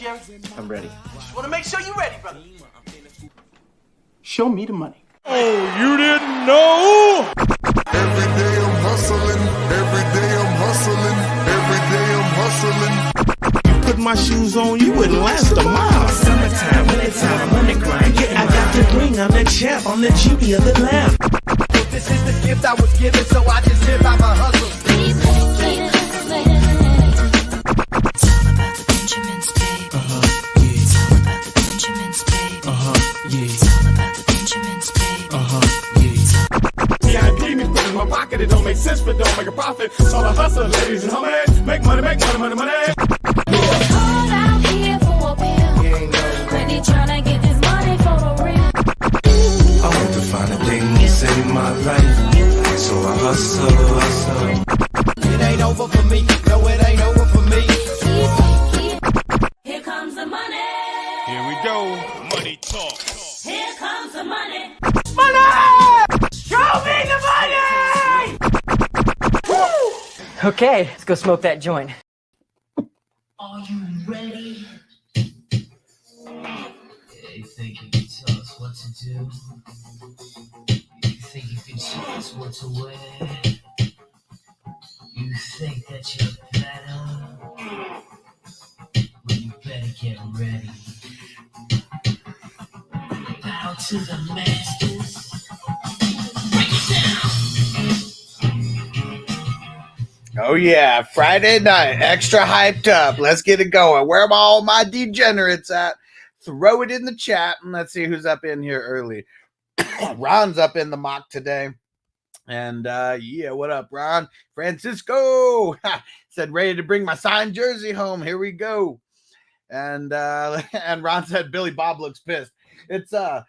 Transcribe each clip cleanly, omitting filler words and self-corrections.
Jerry? I'm ready. Just want to make sure you're ready, brother. Show me the money. Oh, you didn't know? Every day I'm hustling. Every day I'm hustling. Every day I'm hustling. Put my shoes on, you wouldn't last a mile. Summertime, wintertime, I'm on the grind. Yeah, I got the ring, I'm the champ, I'm the genie of the lamp. This is the gift I was given, so I just live by my hustle. It's all about the Benjamins, baby. Yeah. It's all about the Benjamins, baby. Yeah. It's all about the Benjamins, baby. Yeah. VIP me put in my pocket, it don't make sense, but don't make a profit. So I hustle, ladies and homies. Make money, money, money, money. Call out here for a pill. Crazy tryna get this money for a real. I want to find a thing to save my life. So I hustle. It ain't over for me. No, it ain't over for me. Here comes the money. Here we go. Money talk. Here comes the money. Show me the money! Okay, let's go smoke that joint. Are you ready? You think you can tell us what to do? You think you can show us what to wear? You think that you're better? Well, you better get ready. Bow to the masters. Break it down. Oh yeah, Friday night, extra hyped up. Let's get it going. Where are all my degenerates at? Throw it in the chat and let's see who's up in here early. Ron's up in the mock today. And yeah, what up, Ron? Francisco said ready to bring my signed jersey home. Here we go. And Ron said Billy Bob looks pissed. It's I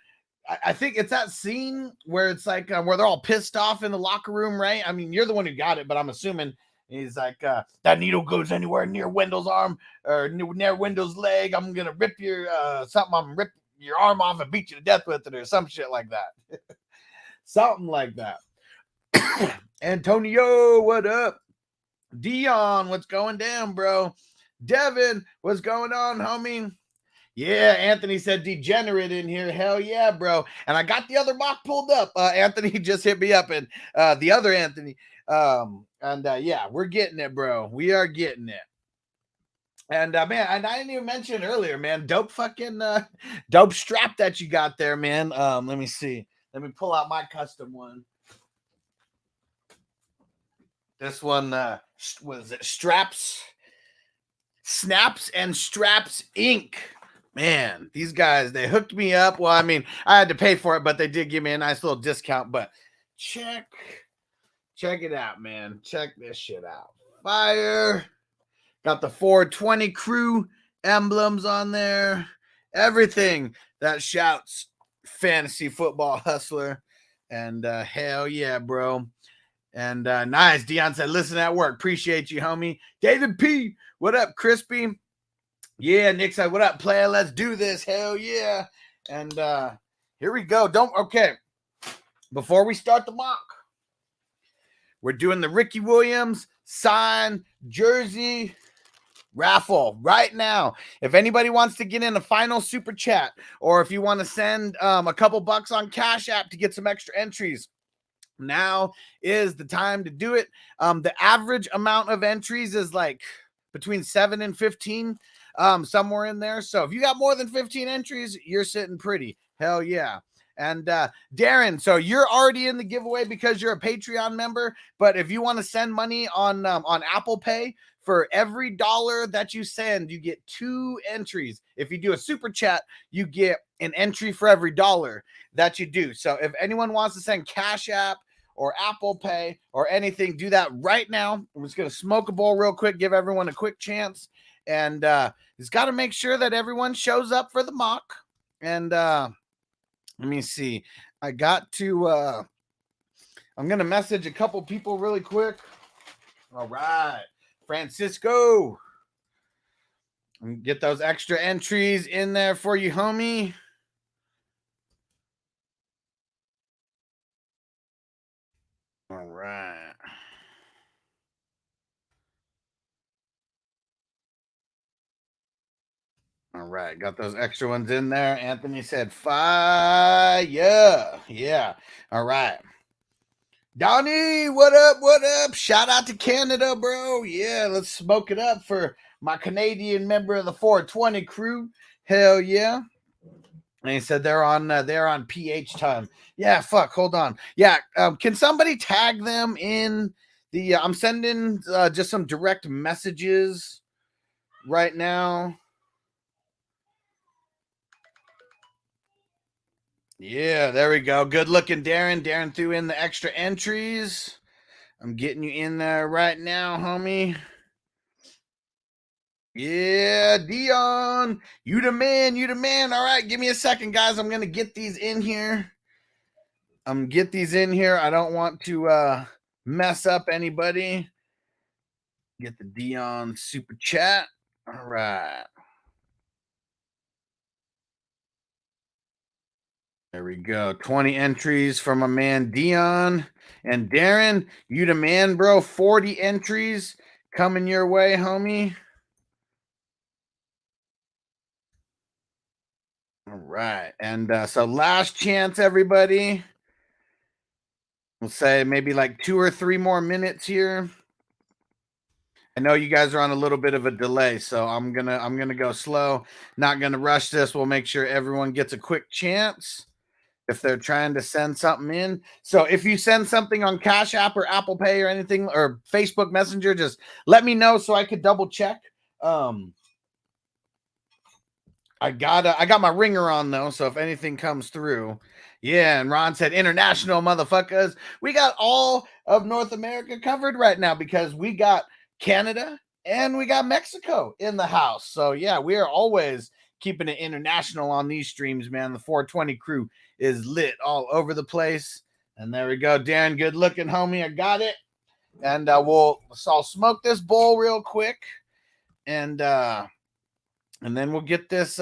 think it's that scene where it's like where they're all pissed off in the locker room, right? I mean, you're the one who got it, but I'm assuming he's like that needle goes anywhere near Wendell's arm or near Wendell's leg. I'm gonna rip your something. I'm gonna rip your arm off and beat you to death with it or some shit like that. Something like that. Antonio, what up? Dion, what's going down, bro? Devin, what's going on, homie? Yeah, Anthony said degenerate in here. Hell yeah, bro. And I got the other mock pulled up. Anthony just hit me up, and the other Anthony. Yeah, we're getting it, bro. We are getting it. And man, and I didn't even mention earlier, man. Dope fucking dope strap that you got there, man. Let me see. Let me pull out my custom one. This one was it Snaps and Straps Inc. Man, these guys, they hooked me up. Well, I mean, I had to pay for it, but they did give me a nice little discount. But check it out, man. Check this shit out. Fire. Got the 420 crew emblems on there. Everything that shouts fantasy football hustler. And hell yeah, bro. And nice. Dion said, listen at work. Appreciate you, homie. David P. What up, Crispy? Yeah, Nick said, what up, player? Let's do this. Hell yeah. And here we go. Okay. Before we start the mock, we're doing the Ricky Williams sign jersey raffle right now. If anybody wants to get in a final super chat, or if you want to send a couple bucks on Cash App to get some extra entries, now is the time to do it. The average amount of entries is like between 7 and 15, somewhere in there. So if you got more than 15 entries, you're sitting pretty. Hell yeah. And Darren, so you're already in the giveaway because you're a Patreon member. But if you want to send money on Apple Pay, for every dollar that you send, you get 2 entries. If you do a super chat, you get an entry for every dollar that you do. So if anyone wants to send Cash App or Apple Pay or anything, do that right now. I'm just going to smoke a bowl real quick, give everyone a quick chance. And just got to make sure that everyone shows up for the mock. And let me see. I got to, I'm going to message a couple people really quick. All right. Francisco. Get those extra entries in there for you, homie. All right. All right, got those extra ones in there. Anthony said fire. Yeah. All right. Donnie, what up? What up? Shout out to Canada, bro. Yeah, let's smoke it up for my Canadian member of the 420 crew. Hell yeah. And he said they're on PH time. Yeah, fuck. Hold on. Yeah, can somebody tag them in the? I'm sending just some direct messages right now. Yeah, there we go. Good looking, Darren. Darren threw in the extra entries. I'm getting you in there right now, homie. Yeah, Dion, you the man, you the man. All right, give me a second, guys. I'm gonna get these in here. I don't want to mess up anybody. Get the Dion super chat. All right. There we go. 20 entries from my man Dion. And Darren, you the man, bro. 40 entries coming your way, homie. All right. And so last chance, everybody. We'll say maybe like 2 or 3 more minutes here. I know you guys are on a little bit of a delay, so I'm gonna go slow. Not gonna rush this. We'll make sure everyone gets a quick chance if they're trying to send something in. So if you send something on Cash App or Apple Pay or anything or Facebook Messenger, just let me know so I could double check. I got my ringer on though, so if anything comes through. Yeah, and Ron said international motherfuckers. We got all of North America covered right now because we got Canada and we got Mexico in the house. So yeah, we are always keeping it international on these streams, man. The 420 crew is lit all over the place. And there we go. Darren, good looking, homie. I got it. And I'll smoke this bowl real quick. And then we'll get this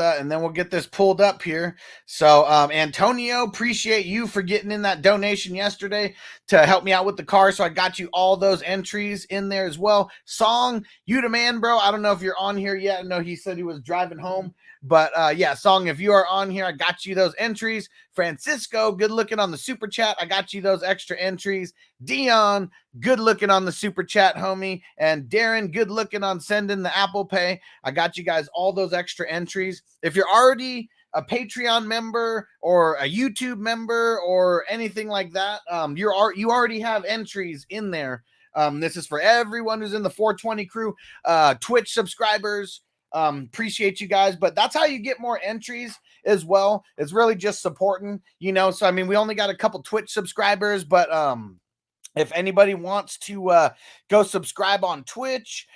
pulled up here. So Antonio, appreciate you for getting in that donation yesterday to help me out with the car. So I got you all those entries in there as well. Song, you the man, bro. I don't know if you're on here yet. I know he said he was driving home. But yeah, Song, if you are on here, I got you those entries. Francisco, good looking on the super chat. I got you those extra entries. Dion, good looking on the super chat, homie. And Darren, good looking on sending the Apple Pay. I got you guys all those extra entries. If you're already a Patreon member or a YouTube member or anything like that, you already have entries in there. This is for everyone who's in the 420 crew, Twitch subscribers. Appreciate you guys, but that's how you get more entries as well. It's really just supporting, so I mean, we only got a couple Twitch subscribers, but if anybody wants to go subscribe on Twitch,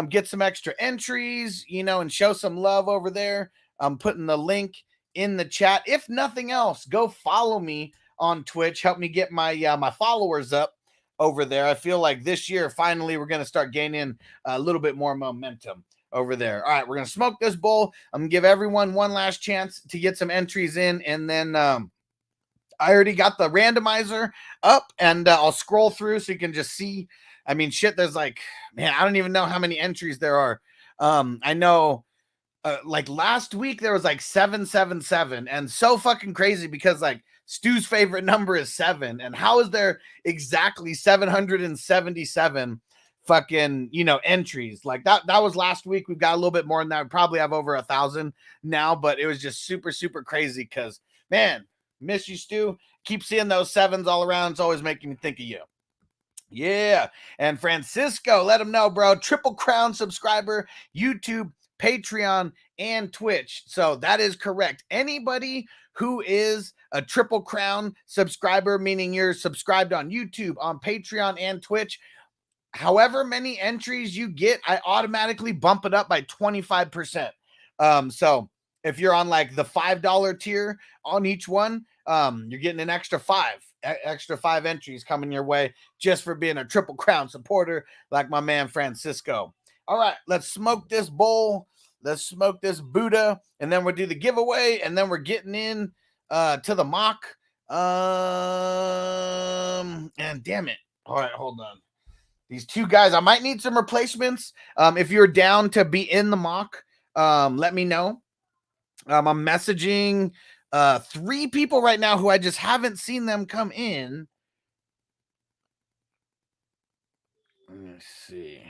get some extra entries, and show some love over there, I'm putting the link in the chat. If nothing else, go follow me on Twitch. Help me get my my followers up over there. I feel like this year finally we're going to start gaining a little bit more momentum over there. All right, we're going to smoke this bowl. I'm going to give everyone one last chance to get some entries in, and then I already got the randomizer up, and I'll scroll through so you can just see. I mean, shit, there's like, man, I don't even know how many entries there are. I know like last week there was like 777, and so fucking crazy because like Stu's favorite number is 7, and how is there exactly 777 fucking entries? Like that was last week. We've got a little bit more than that. We probably have over 1,000 now, but it was just super crazy because, man, miss you, Stu. Keep seeing those 7s all around. It's always making me think of you. Yeah. And Francisco, let him know, bro. Triple Crown subscriber, YouTube, Patreon, and Twitch. So that is correct. Anybody who is a Triple Crown subscriber, meaning you're subscribed on YouTube, on Patreon, and Twitch, however many entries you get, I automatically bump it up by 25%. So if you're on like the $5 tier on each one, you're getting an extra 5 entries coming your way just for being a Triple Crown supporter like my man Francisco. All right, let's smoke this bowl. Let's smoke this Buddha, and then we'll do the giveaway, and then we're getting in to the mock. And damn it. All right, hold on. These 2 guys, I might need some replacements. If you're down to be in the mock, let me know. I'm messaging 3 people right now who I just haven't seen them come in. Let me see.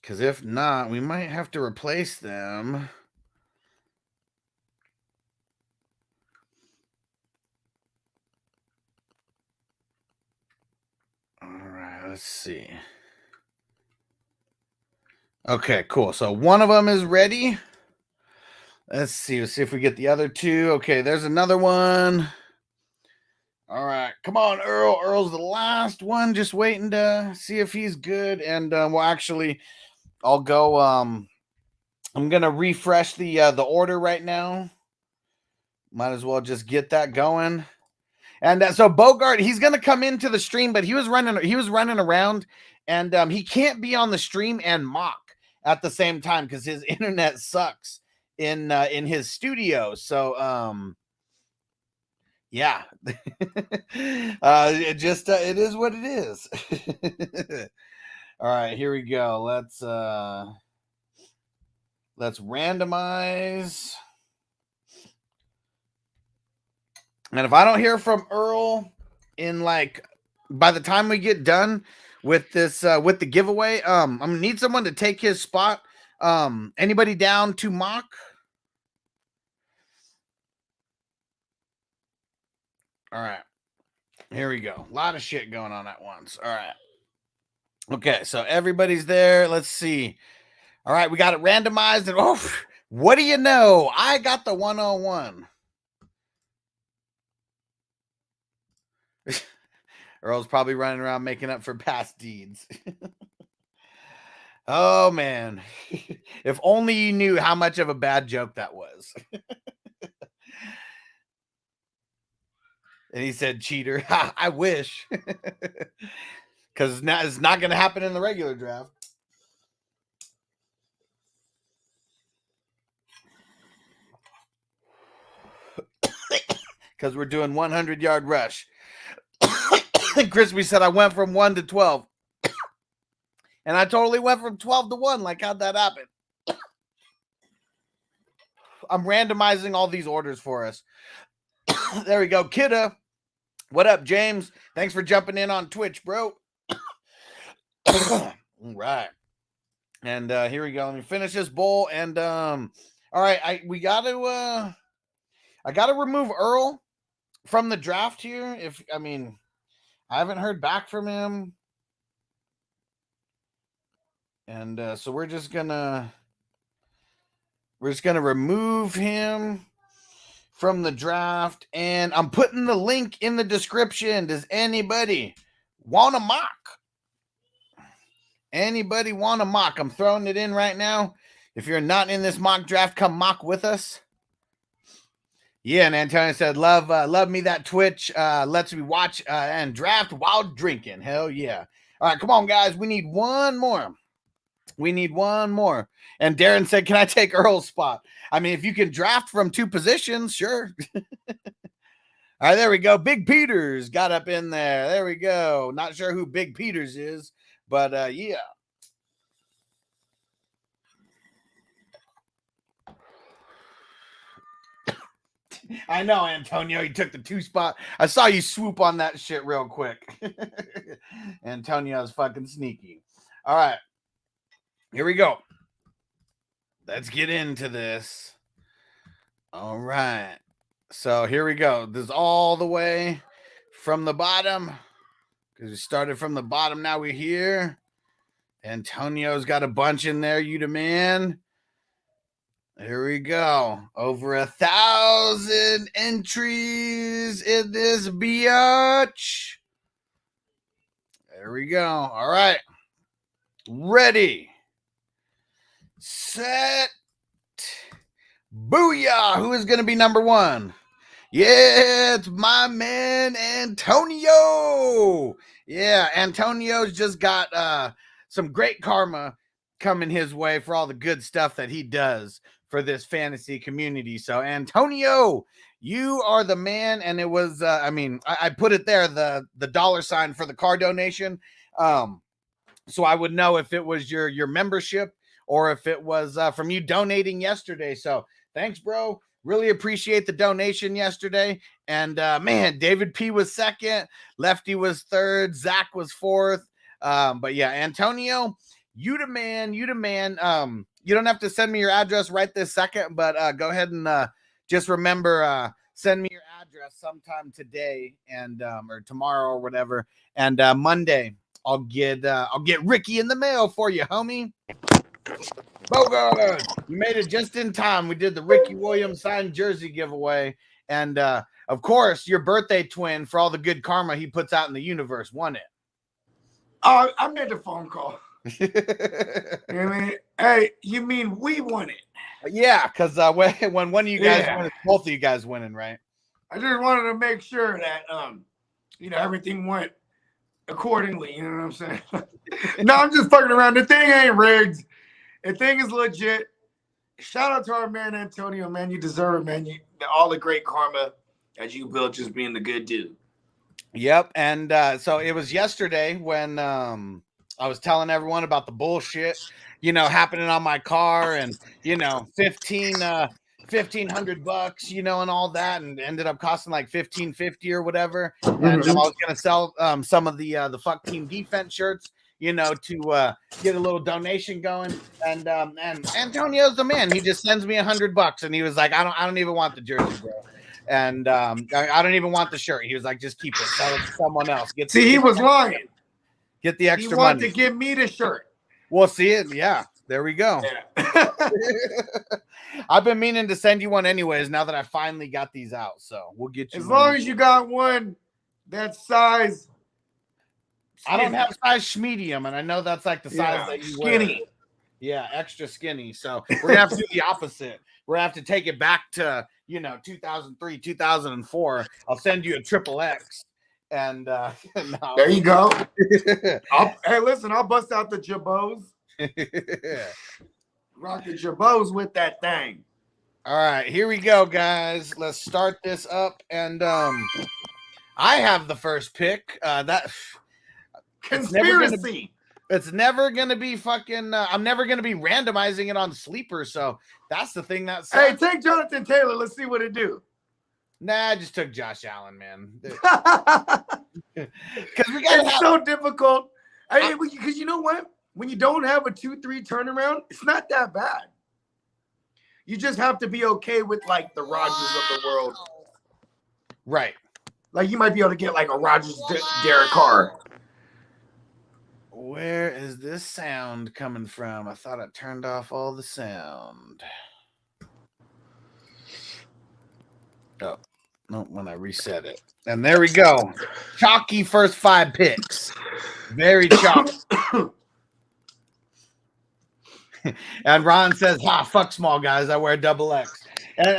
Because if not, we might have to replace them. All right, let's see. Okay, cool. So one of them is ready. Let's see. Let's see if we get the other 2. Okay, there's another one. All right, come on, Earl. Earl's the last one. Just waiting to see if he's good. And well, actually, I'll go. I'm gonna refresh the order right now. Might as well just get that going. And so Bogart, he's gonna come into the stream, but he was running around, and he can't be on the stream and mock at the same time because his internet sucks in his studio. So yeah. It is what it is. All right, here we go. Let's randomize. And if I don't hear from Earl in like by the time we get done with this with the giveaway, I'm gonna need someone to take his spot. Anybody down to mock? All right. Here we go. A lot of shit going on at once. All right. Okay, so everybody's there. Let's see. All right, we got it randomized. And oh, what do you know? I got the 101. Earl's probably running around making up for past deeds. Oh, man. If only you knew how much of a bad joke that was. And he said, cheater. I wish. Because it's not going to happen in the regular draft. Because we're doing 100-yard rush. Crispy said I went from 1 to 12. And I totally went from 12 to 1. Like, how'd that happen? I'm randomizing all these orders for us. There we go. Kidda. What up, James? Thanks for jumping in on Twitch, bro. All right. And here we go. Let me finish this bowl. And all right, I gotta remove Earl from the draft here. I haven't heard back from him. And so we're just gonna remove him from the draft, and I'm putting the link in the description. Does anybody want to mock? Anybody want to mock? I'm throwing it in right now. If you're not in this mock draft, come mock with us. Yeah, and Antonio said, love me that Twitch. Lets me watch and draft while drinking. Hell yeah. All right, come on, guys. We need one more. And Darren said, can I take Earl's spot? I mean, if you can draft from 2 positions, sure. All right, there we go. Big Peters got up in there. There we go. Not sure who Big Peters is, but yeah. I know, Antonio. You took the 2 spot. I saw you swoop on that shit real quick. Antonio's fucking sneaky. All right. Here we go. Let's get into this. All right. So here we go. This is all the way from the bottom. Because we started from the bottom. Now we're here. Antonio's got a bunch in there. You the man. Here we go. Over 1,000 entries in this biatch. There we go. All right. Ready. Set. Booyah. Who is going to be number 1? Yeah, it's my man, Antonio. Yeah, Antonio's just got some great karma coming his way for all the good stuff that he does for this fantasy community. So, Antonio, you are the man. And it was, I put it there, the $ for the car donation. So I would know if it was your membership or if it was from you donating yesterday. So thanks, bro. Really appreciate the donation yesterday. And man, David P was second, Lefty was third, Zach was fourth. But yeah, Antonio, you the man. You don't have to send me your address right this second, but go ahead and just remember, send me your address sometime today and or tomorrow or whatever. And Monday, I'll get Ricky in the mail for you, homie. Bogart, you made it just in time. We did the Ricky Williams signed jersey giveaway, and of course, your birthday twin for all the good karma he puts out in the universe won it. Oh, I made the phone call. You know what I mean? Hey, you mean we won it? Yeah, because when one of you guys won, it's both of you guys winning, right? I just wanted to make sure that everything went accordingly. You know what I'm saying? No, I'm just fucking around. The thing ain't rigged. The thing is legit. Shout out to our man Antonio, man. You deserve it, man. All the great karma that you built just being the good dude. Yep. And so it was yesterday when I was telling everyone about the bullshit, happening on my car and, $1,500, and all that, and ended up costing like $1,550 or whatever. And I was going to sell some of the Fuck Team Defense shirts, to get a little donation going. And Antonio's the man. He just sends me $100 and he was like, I don't even want the jersey, bro. And I don't even want the shirt. He was like, just keep it, sell it to someone else. He was lying. Get the extra money. He wanted money. to give me the shirt. We'll see it. Yeah, there we go. Yeah. I've been meaning to send you one anyways, now that I finally got these out. So we'll get you as long as you got one that size. I don't have size medium, and I know that's like the size that you skinny. Wear. Yeah, extra skinny. So we're gonna have to do the opposite. We're gonna have to take it back to 2003, 2004. I'll send you a XXX. And there you go. Hey, listen, I'll bust out the Jabos. Rock the Jabos with that thing. All right, here we go, guys. Let's start this up. And I have the first pick. That conspiracy. It's never gonna be fucking. I'm never gonna be randomizing it on Sleeper. So that's the thing that sucks. Hey, take Jonathan Taylor. Let's see what it do. Nah, I just took Josh Allen, man. Because it's so difficult. Because you know what? When you don't have a 2-3 turnaround, it's not that bad. You just have to be okay with like the Rodgers of the world. Right. Like you might be able to get like a Rodgers Derek Carr. Where is this sound coming from? I thought I turned off all the sound. Oh, no, when I reset it. And there we go. Chalky first 5 picks. Very chalky. And Ron says, fuck small guys. I wear XXX. And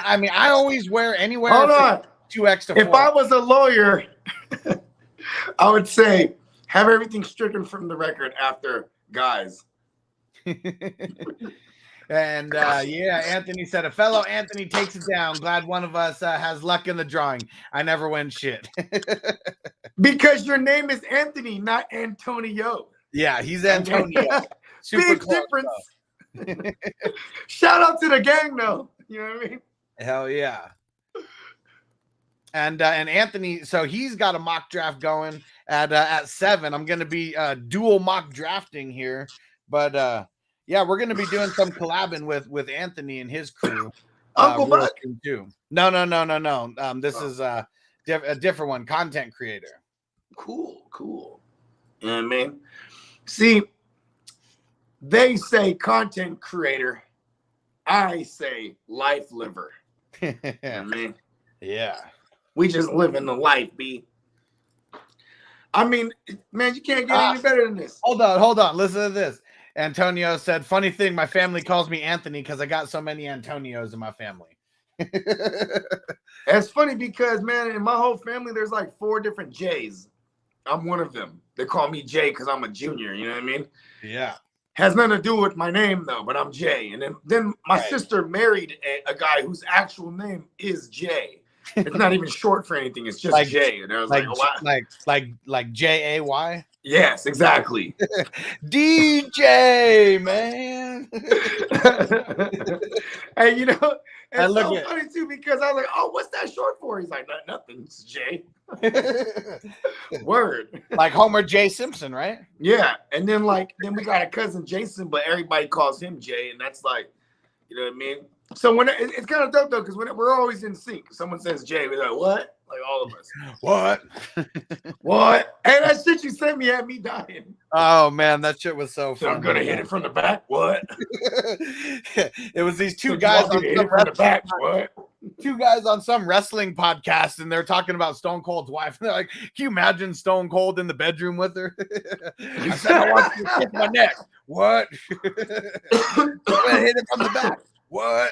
I mean, I always wear anywhere. Hold on. 2X to 4. If I was a lawyer, I would say, have everything stricken from the record after guys. And yeah, Anthony said, a fellow Anthony takes it down. Glad one of us has luck in the drawing. I never win shit. Because your name is Anthony, not Antonio. Yeah, he's Antonio. Super big difference. Shout out to the gang, though. You know what I mean? Hell yeah. And Anthony, so he's got a mock draft going at 7. I'm going to be dual mock drafting here, but yeah, we're going to be doing some collabing with Anthony and his crew. Uncle Buck too. No. This is a different one, content creator. Cool. You know what I mean? See, they say content creator. I say life liver. You know what I mean? Yeah. We just living the life, B. I mean, man, you can't get any better than this. Hold on. Listen to this. Antonio said, funny thing, my family calls me Anthony because I got so many Antonios in my family. That's funny because, man, in my whole family, there's like 4 different J's. I'm one of them. They call me Jay because I'm a junior. You know what I mean? Yeah. Has nothing to do with my name, though, but I'm Jay. And then my sister married a guy whose actual name is Jay. It's not even short for anything. It's just Jay. And I was like, oh, wow. Like Jay. Yes, exactly. DJ, man. And you know, I it's look so at- funny too because I was like, "Oh, what's that short for?" He's like, "Nothing, it's Jay." Word. Like Homer J. Simpson, right? Yeah, and then we got a cousin Jason, but everybody calls him Jay, and that's like, you know what I mean. So when it's kind of dope though, because when we're always in sync. If someone says Jay, we're like, "What?" Like all of us. What? What? And that shit you sent me had me dying. Oh man, that shit was so So fun. I'm gonna hit it from the back. What? It was these So two you guys want on me to hit some it from the back. wrestling podcast, and they're talking about Stone Cold's wife. And they're like, "Can you imagine Stone Cold in the bedroom with her?" I said, "I want you to kiss my neck." What? I'm gonna hit it from the back. What?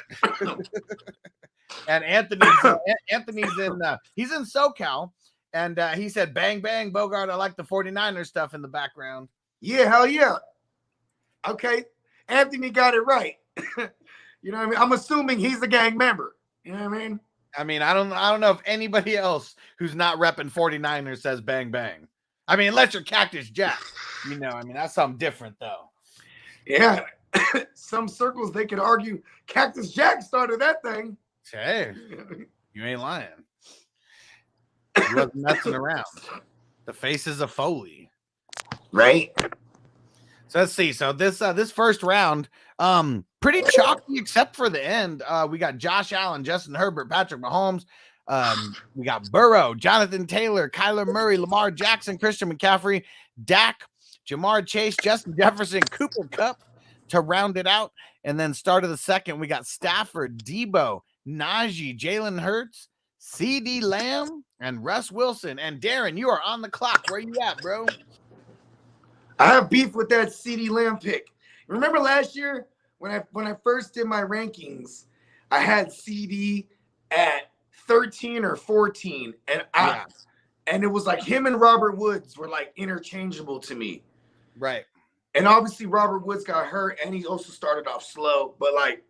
And Anthony's in he's in SoCal, and he said, "Bang bang Bogart, I like the 49ers stuff in the background." Yeah, hell yeah. Okay, Anthony got it right. You know what I mean? I'm assuming he's a gang member. You know what I mean? I mean, I don't know if anybody else who's not repping 49ers says bang bang. I mean, unless you're Cactus Jack, you know. I mean, that's something different though. Yeah. Some circles they could argue Cactus Jack started that thing. Hey, you ain't lying. He wasn't messing around. The faces of Foley. Right? So let's see. So this first round, pretty chalky except for the end. We got Josh Allen, Justin Herbert, Patrick Mahomes. We got Burrow, Jonathan Taylor, Kyler Murray, Lamar Jackson, Christian McCaffrey, Dak, Jamar Chase, Justin Jefferson, Cooper Kupp to round it out. And then start of the second, we got Stafford, Debo, Najee, Jalen Hurts, CeeDee Lamb, and Russ Wilson. And Darren, you are on the clock. Where you at, bro? I have beef with that CeeDee Lamb pick. Remember last year when I first did my rankings, I had CD at 13 or 14, and it was like him and Robert Woods were like interchangeable to me. Right. And obviously Robert Woods got hurt, and he also started off slow. But like,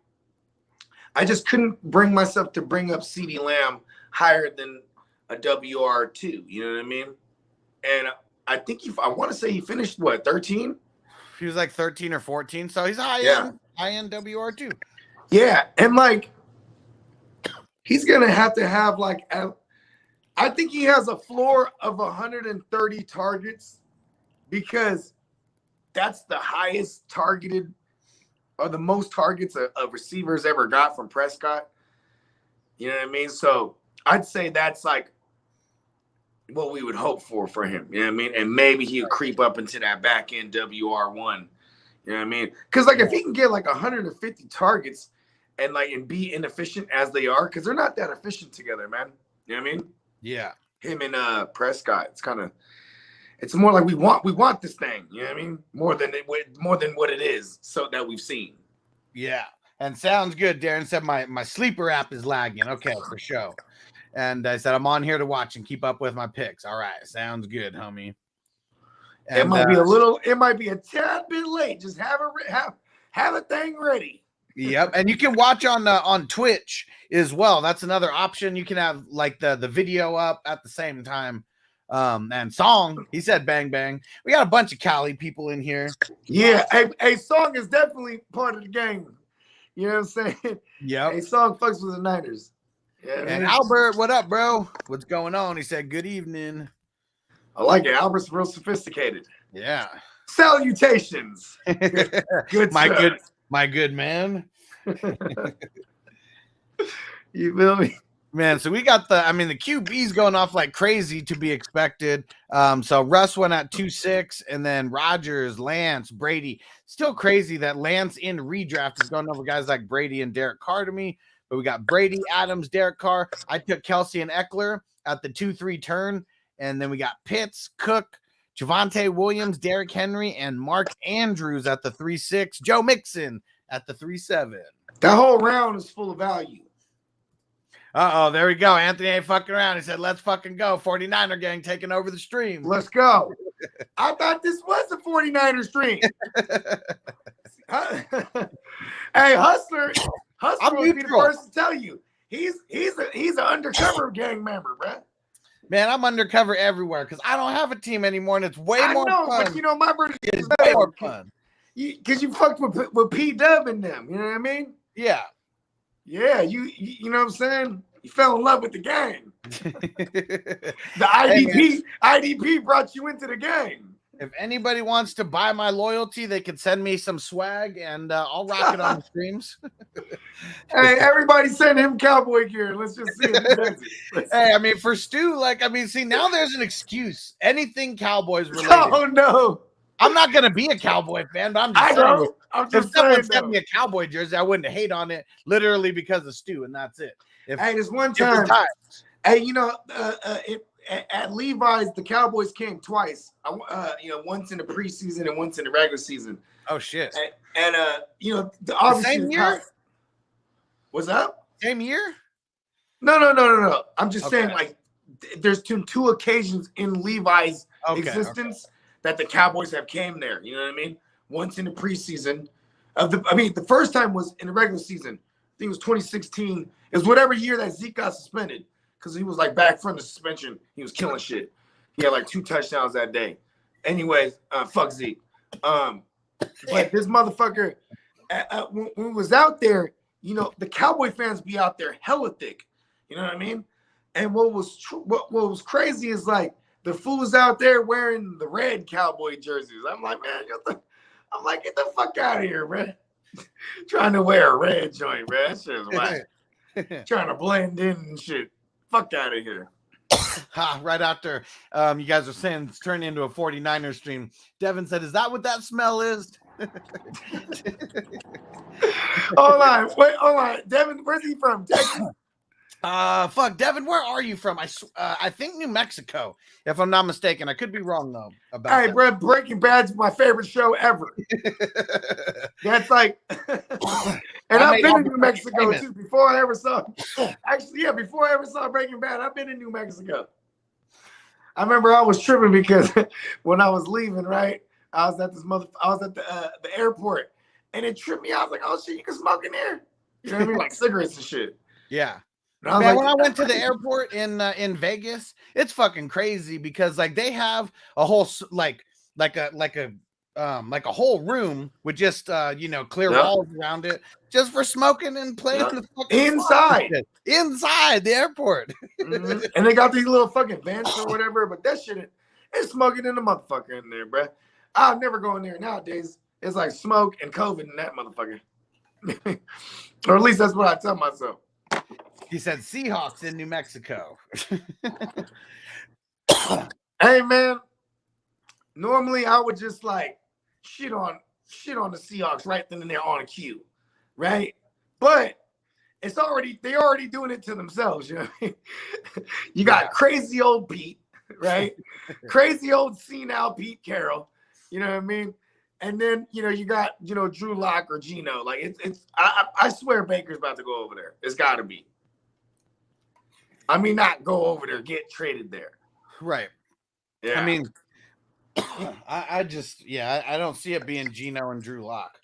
I just couldn't bring myself to bring up CeeDee Lamb higher than a WR2. You know what I mean? And I think I want to say he finished what, 13? He was like 13 or 14, so he's high end WR2. Yeah, and like he's gonna have like I think he has a floor of 130 targets because that's the highest targeted or the most targets a receivers ever got from Prescott. You know what I mean? So I'd say that's like what we would hope for him. You know what I mean? And maybe he'll creep up into that back end WR1. You know what I mean? Because like if he can get like 150 targets and be inefficient as they are, because they're not that efficient together, man. You know what I mean? Yeah. Him and Prescott. It's more like we want this thing. You know what I mean? More than what it is, so that we've seen. Yeah. And sounds good. Darren said my sleeper app is lagging. Okay, for sure. And I said I'm on here to watch and keep up with my picks. All right, sounds good, homie. And, it might be a tad bit late. Just have a thing ready. Yep, and you can watch on Twitch as well. That's another option. You can have like the video up at the same time. And Song, he said bang bang. We got a bunch of Cali people in here. Yeah, a Song is definitely part of the game. You know what I'm saying? Yep. A Song fucks with the Niners. Yeah, and Albert, what up, bro? What's going on? He said good evening. I like it. Albert's real sophisticated. Yeah. Salutations. Good my good man. You feel me? Man, so we got the QB's going off like crazy to be expected. So Russ went at 2-6, and then Rodgers, Lance, Brady. Still crazy that Lance in redraft is going over guys like Brady and Derek Carr to me. But we got Brady, Adams, Derek Carr. I took Kelsey and Eckler at the 2-3 turn. And then we got Pitts, Cook, Javonte Williams, Derrick Henry, and Mark Andrews at the 3-6. Joe Mixon at the 3-7. That whole round is full of value. Uh-oh, there we go. Anthony ain't fucking around. He said, let's fucking go. 49er gang taking over the stream. Let's go. I thought this was a 49er stream. Hey, Hustler will be the first to tell you. He's an undercover gang member, bro. Man, I'm undercover everywhere because I don't have a team anymore, and it's way I more know, fun. but you know, my version is Way more fun. because you fucked with P Dub and them. You know what I mean? Yeah. Yeah, you know what I'm saying? You fell in love with the game. The The IDP brought you into the game. If anybody wants to buy my loyalty, they can send me some swag, and I'll rock it on the streams. Hey, everybody send him cowboy gear. Let's just see if he does it. Hey, I mean, for Stu, like, I mean, see, now there's an excuse. Anything Cowboys related. Oh no, I'm not gonna be a Cowboy fan, but I'm just I saying, know. I'm if just someone saying. sent Though. me a Cowboy jersey, I wouldn't hate on it, literally because of Stu, and that's it. If Hey, this one different time. times. Hey, you know, at Levi's, the Cowboys came twice. You know, once in the preseason and once in the regular season. Oh shit! And you know, obviously same the year? What's up? Same year? No. I'm just saying, Okay. like, there's two occasions in Levi's Okay, existence that the Cowboys have came there. You know what I mean? Once in the preseason. The first time was in the regular season. I think it was 2016. It was whatever year that Zeke got suspended because he was like back from the suspension. He was killing shit. He had like 2 touchdowns that day. Anyways, fuck Zeke. But this motherfucker, when we was out there, you know, the Cowboy fans be out there hella thick. You know what I mean? And what was crazy is like the fools out there wearing the red Cowboy jerseys. I'm like, man, get the fuck out of here, man. Trying to wear a red joint, man. That shit is whack. Trying to blend in and shit. Fuck out of here. Right after you guys are saying it's turned into a 49er stream, Devin said, "Is that what that smell is?" Hold on. Devin, where's he from? Texas? Fuck, Devin, where are you from? I think New Mexico, if I'm not mistaken. I could be wrong though. About Hey, that. bro, Breaking Bad's my favorite show ever. That's like, and I've been in New Mexico too. Before I ever saw Breaking Bad, I've been in New Mexico. I remember I was tripping because when I was leaving, right, I was at the airport, and it tripped me out. I was like, oh shit, you can smoke in there. You know what I mean, like cigarettes and shit. Yeah. And I was Man, like, when I went to the airport in Vegas, it's fucking crazy because like they have a whole like a whole room with just clear Yep. walls around it just for smoking and playing Yep. the fucking inside the airport. Mhm. And they got these little fucking vents or whatever, but that shit is smoking in the motherfucker in there, bruh. I'll never go in there nowadays. It's like smoke and COVID in that motherfucker. Or at least that's what I tell myself. He said Seahawks in New Mexico. Hey man, normally I would just like shit on the Seahawks right then and there on a cue, right? But they already doing it to themselves, you know what I mean? You got crazy old Pete, right? Crazy old senile Pete Carroll, you know what I mean? And then you got Drew Lock or Geno. Like I swear Baker's about to go over there. It's gotta be. I mean, not go over there, get traded there. Right. Yeah. I mean, I don't see it being Geno and Drew Lock.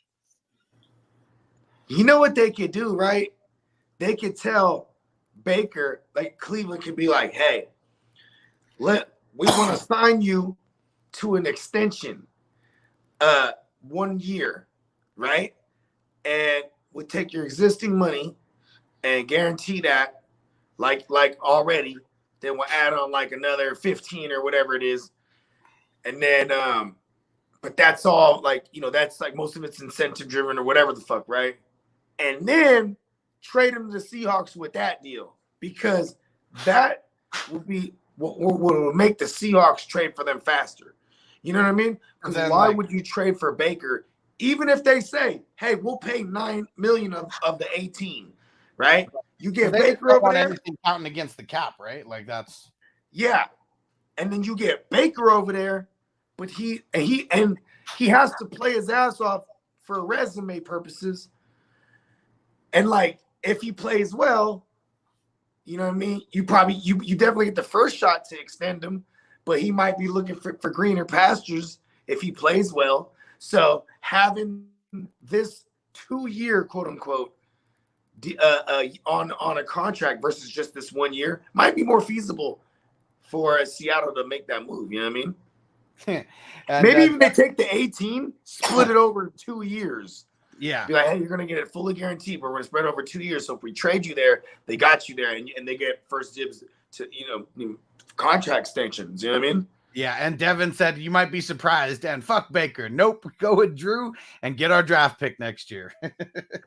You know what they could do, right? They could tell Baker, like Cleveland could be like, hey, we want to sign you to an extension, 1 year, right? And we take your existing money and guarantee that, like already, then we'll add on like another 15 or whatever it is. And then, but that's all like, that's like most of it's incentive driven or whatever the fuck, right? And then trade him to the Seahawks with that deal, because that would be what would make the Seahawks trade for them faster. You know what I mean? Because why would you trade for Baker, even if they say, hey, we'll pay $9 million of the 18, right? You get Baker over there. Anything counting against the cap, right? Like that's and then you get Baker over there, but he has to play his ass off for resume purposes. And like if he plays well, you know what I mean? You definitely get the first shot to extend him, but he might be looking for greener pastures if he plays well. So having this 2-year quote unquote on a contract versus just this 1 year might be more feasible for Seattle to make that move. You know what I mean? And, Maybe even they take the 18, split it over 2 years. yeah. Be like, hey, you're gonna get it fully guaranteed, but we're gonna spread it over 2 years. So if we trade you there, they got you there, and they get first dibs to contract extensions. You know what I mean? Yeah, and Devin said you might be surprised, and fuck Baker. Nope, go with Drew and get our draft pick next year.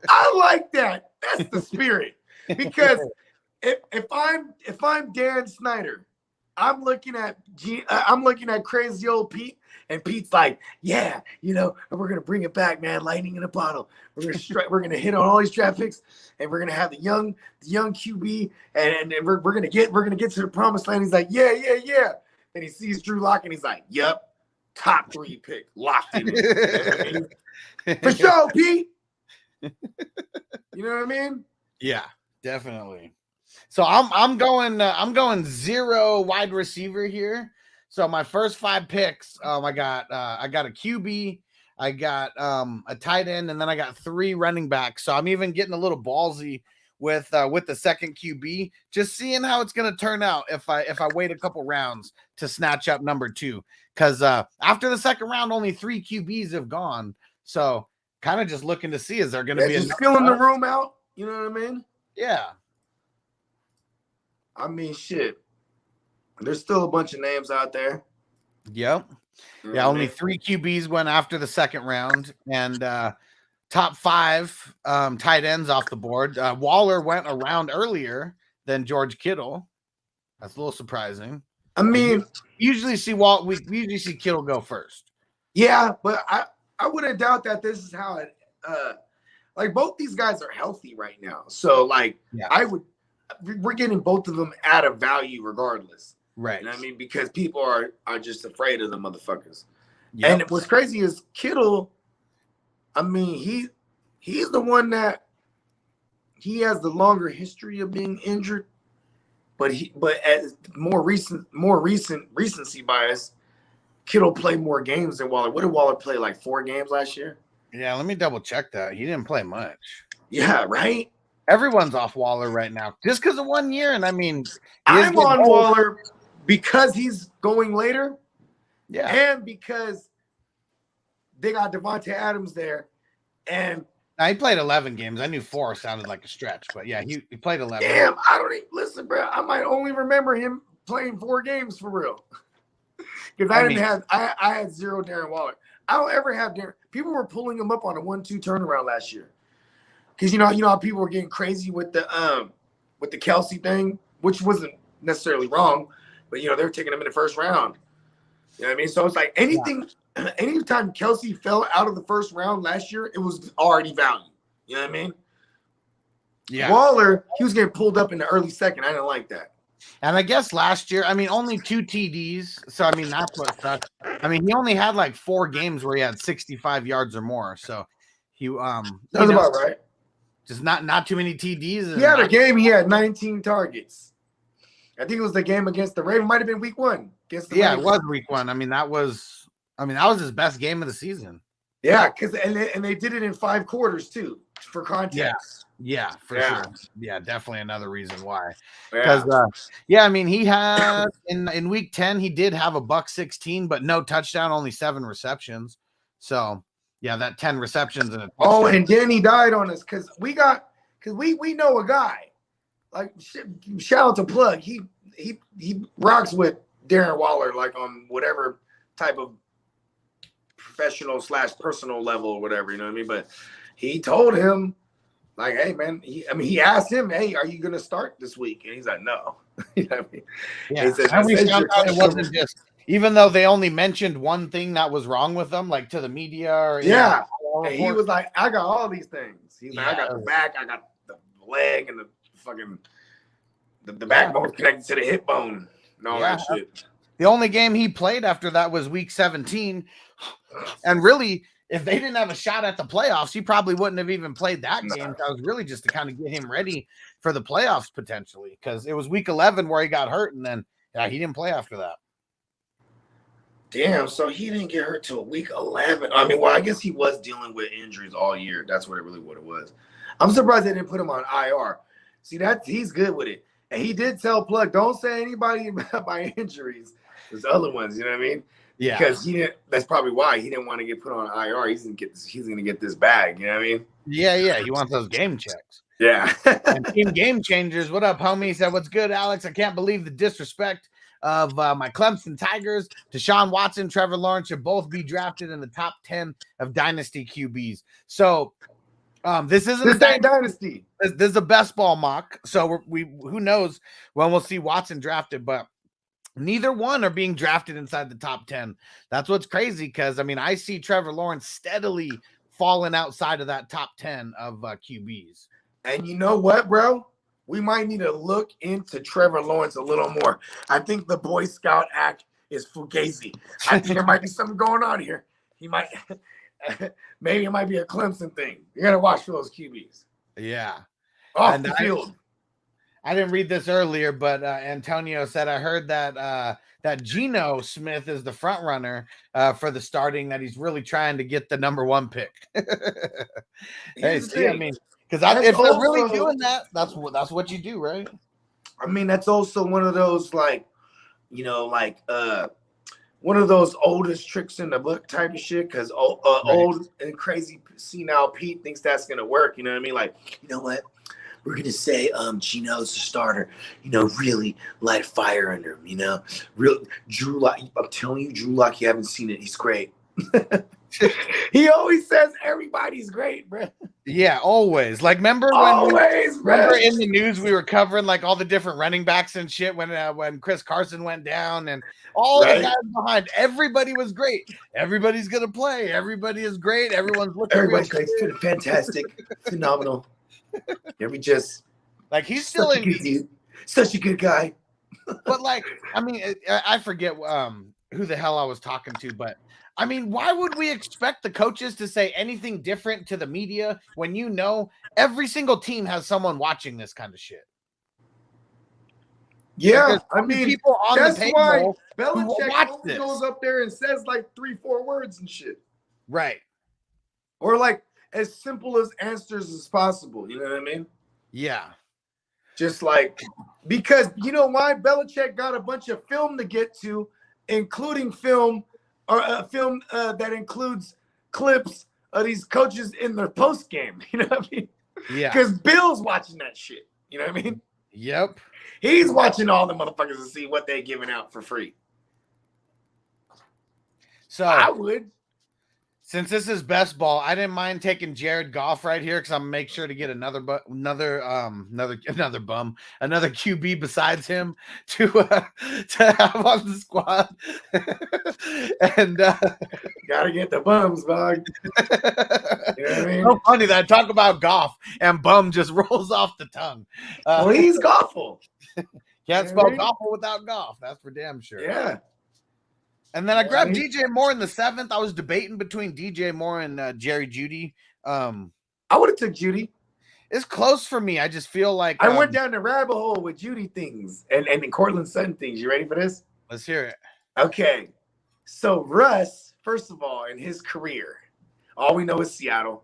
I like that. That's the spirit. Because if I'm Dan Snyder, I'm looking at crazy old Pete, and Pete's like, yeah, we're gonna bring it back, man. Lightning in a bottle. We're gonna hit on all these draft picks, and we're gonna have the young QB, and we're gonna get to the promised land. He's like, yeah. And he sees Drew Lock, and he's like, yep, top 3 pick locked in. For sure, Pete. You know what I mean? Yeah, definitely. So I'm going 0 wide receiver here. So my first 5 picks, I got a QB, I got a tight end, and then I got 3 running backs. So I'm even getting a little ballsy with the second QB, just seeing how it's going to turn out if I wait a couple rounds to snatch up number 2, because after the second round only 3 QBs have gone. So kind of just looking to see, is there going to be just filling the room out? You know what I mean? Yeah. I mean, shit. There's still a bunch of names out there. Yep. Yeah, only 3 QBs went after the second round, and top 5 tight ends off the board. Waller went a round earlier than George Kittle. That's a little surprising. I mean, we usually see Kittle go first. Yeah, but I wouldn't doubt that this is how it. Like both these guys are healthy right now, so we're getting both of them at a value regardless. Right. You know what I mean? Because people are just afraid of the motherfuckers. Yep. And what's crazy is Kittle, I mean, he's the one that he has the longer history of being injured, but as more recency bias, Kittle played more games than Waller. What did Waller play, like 4 games last year? Yeah, let me double check that. He didn't play much. Yeah, right? Everyone's off Waller right now just because of 1 year. And I mean, I'm on Waller because he's going later. Yeah. And because they got Devontae Adams there. And now, he played 11 games. I knew 4 sounded like a stretch, but yeah, he played 11. Damn, I don't even listen, bro. I might only remember him playing 4 games for real. Because I had 0 Darren Waller. I don't ever have Darren. People were pulling him up on a 1-2 turnaround last year. Because you know how people were getting crazy with the Kelsey thing, which wasn't necessarily wrong, but they were taking him in the first round. You know what I mean? So it's like anytime Kelsey fell out of the first round last year, it was already value. You know what I mean? Yeah. Waller, he was getting pulled up in the early second. I didn't like that. And I guess last year, I mean, only 2 TDs. So, I mean, that's what sucks. I mean, he only had like 4 games where he had 65 yards or more. So he that's about right. Just not too many TDs. He had a game. He had 19 targets. I think it was the game against the Ravens. Might have been week 1 against the Ravens. It was week 1. I mean, that was his best game of the season. Yeah, because and they did it in 5 quarters too, for context. Yeah, for sure. Yeah, definitely another reason why. Because I mean, he had in week 10 he did have a $116, but no touchdown, only 7 receptions. So yeah, that 10 receptions and a touchdown. Oh, and then he died on us because we know a guy. Like shout out to Plug. He rocks with Darren Waller like on whatever type of professional / personal level or whatever, you know what I mean? But he told him, like, hey man, he asked him, hey, are you gonna start this week? And he's like, no. You know what I mean? Yeah. He said, and we found out it wasn't just, even though they only mentioned one thing that was wrong with them, like to the media or and he was like, I got all these things. He's like, I got the back, I got the leg, and the fucking the backbone connected to the hip bone and all that shit. The only game he played after that was week 17. And really, if they didn't have a shot at the playoffs, he probably wouldn't have even played that game. That was really just to kind of get him ready for the playoffs potentially, because it was week 11 where he got hurt, and then he didn't play after that. Damn, so he didn't get hurt till week 11. I mean, well, I guess he was dealing with injuries all year. That's what it was. I'm surprised they didn't put him on IR. See, he's good with it. And he did tell Plug, don't say anybody about my injuries. There's other ones, you know what I mean? Yeah. Because he didn't. That's probably why he didn't want to get put on IR. He's gonna get this bag. You know what I mean? Yeah. He wants those game checks. Yeah. And Team Game Changers, what up, homie? He said, what's good, Alex? I can't believe the disrespect of my Clemson Tigers. Deshaun Watson, Trevor Lawrence should both be drafted in the top 10 of dynasty QBs. So this isn't This ain't dynasty. This is a best ball mock. So we who knows when we'll see Watson drafted, but neither one are being drafted inside the top 10. That's what's crazy, because I mean, I see Trevor Lawrence steadily falling outside of that top 10 of QBs. And you know what, bro? We might need to look into Trevor Lawrence a little more. I think the Boy Scout Act is fugazi. I think there might be something going on here. He might, maybe it might be a Clemson thing. You got to watch for those QBs. Yeah. Off the field. I didn't read this earlier, but Antonio said, I heard that that Geno Smith is the front runner for the starting, that he's really trying to get the number 1 pick. Hey, see, I mean, because if they're really doing that, that's what you do, right? I mean, that's also one of those, like, you know, like one of those oldest tricks in the book type of shit, because old and crazy senile Pete thinks that's going to work. You know what I mean? Like, you know what? We're going to say Geno's the starter. You know, really light fire under him, you know? Real Drew Lock. I'm telling you, Drew Lock, you haven't seen it. He's great. He always says everybody's great, bro. Yeah, always. Like, remember in the news we were covering like all the different running backs and shit when Chris Carson went down and all the guys behind. Everybody was great. Everybody's gonna play. Everybody is great. Everybody's great. Fantastic, phenomenal. We just like he's still such a good guy. But like, I mean, I forget who the hell I was talking to, but. I mean, why would we expect the coaches to say anything different to the media when you know every single team has someone watching this kind of shit? Yeah, I mean, people on that's the why payroll Belichick always goes up there and says like 3-4 words and shit. Right. Or like as simple as answers as possible. You know what I mean? Yeah. Just like, because you know why? Belichick got a bunch of film to get to, including film or a film that includes clips of these coaches in their post game. You know what I mean? Yeah. Because Bill's watching that shit. You know what I mean? Yep. He's watching all the motherfuckers to see what they giving out for free. So I would. Since this is best ball, I didn't mind taking Jared Goff right here because I'm gonna make sure to get another QB besides him to have on the squad. And gotta get the bums, dog. You know what I mean? So funny that I talk about Goff and bum just rolls off the tongue. Well, he's Goffle. Can't spell Goffle without Goff. That's for damn sure. Yeah. And then I grabbed DJ Moore in the 7th. I was debating between DJ Moore and Jerry Jeudy. I would have took Jeudy. It's close for me. I just feel like I went down the rabbit hole with Jeudy things and Cortland Sutton things. You ready for this? Let's hear it. Okay. So Russ, first of all, in his career, all we know is Seattle.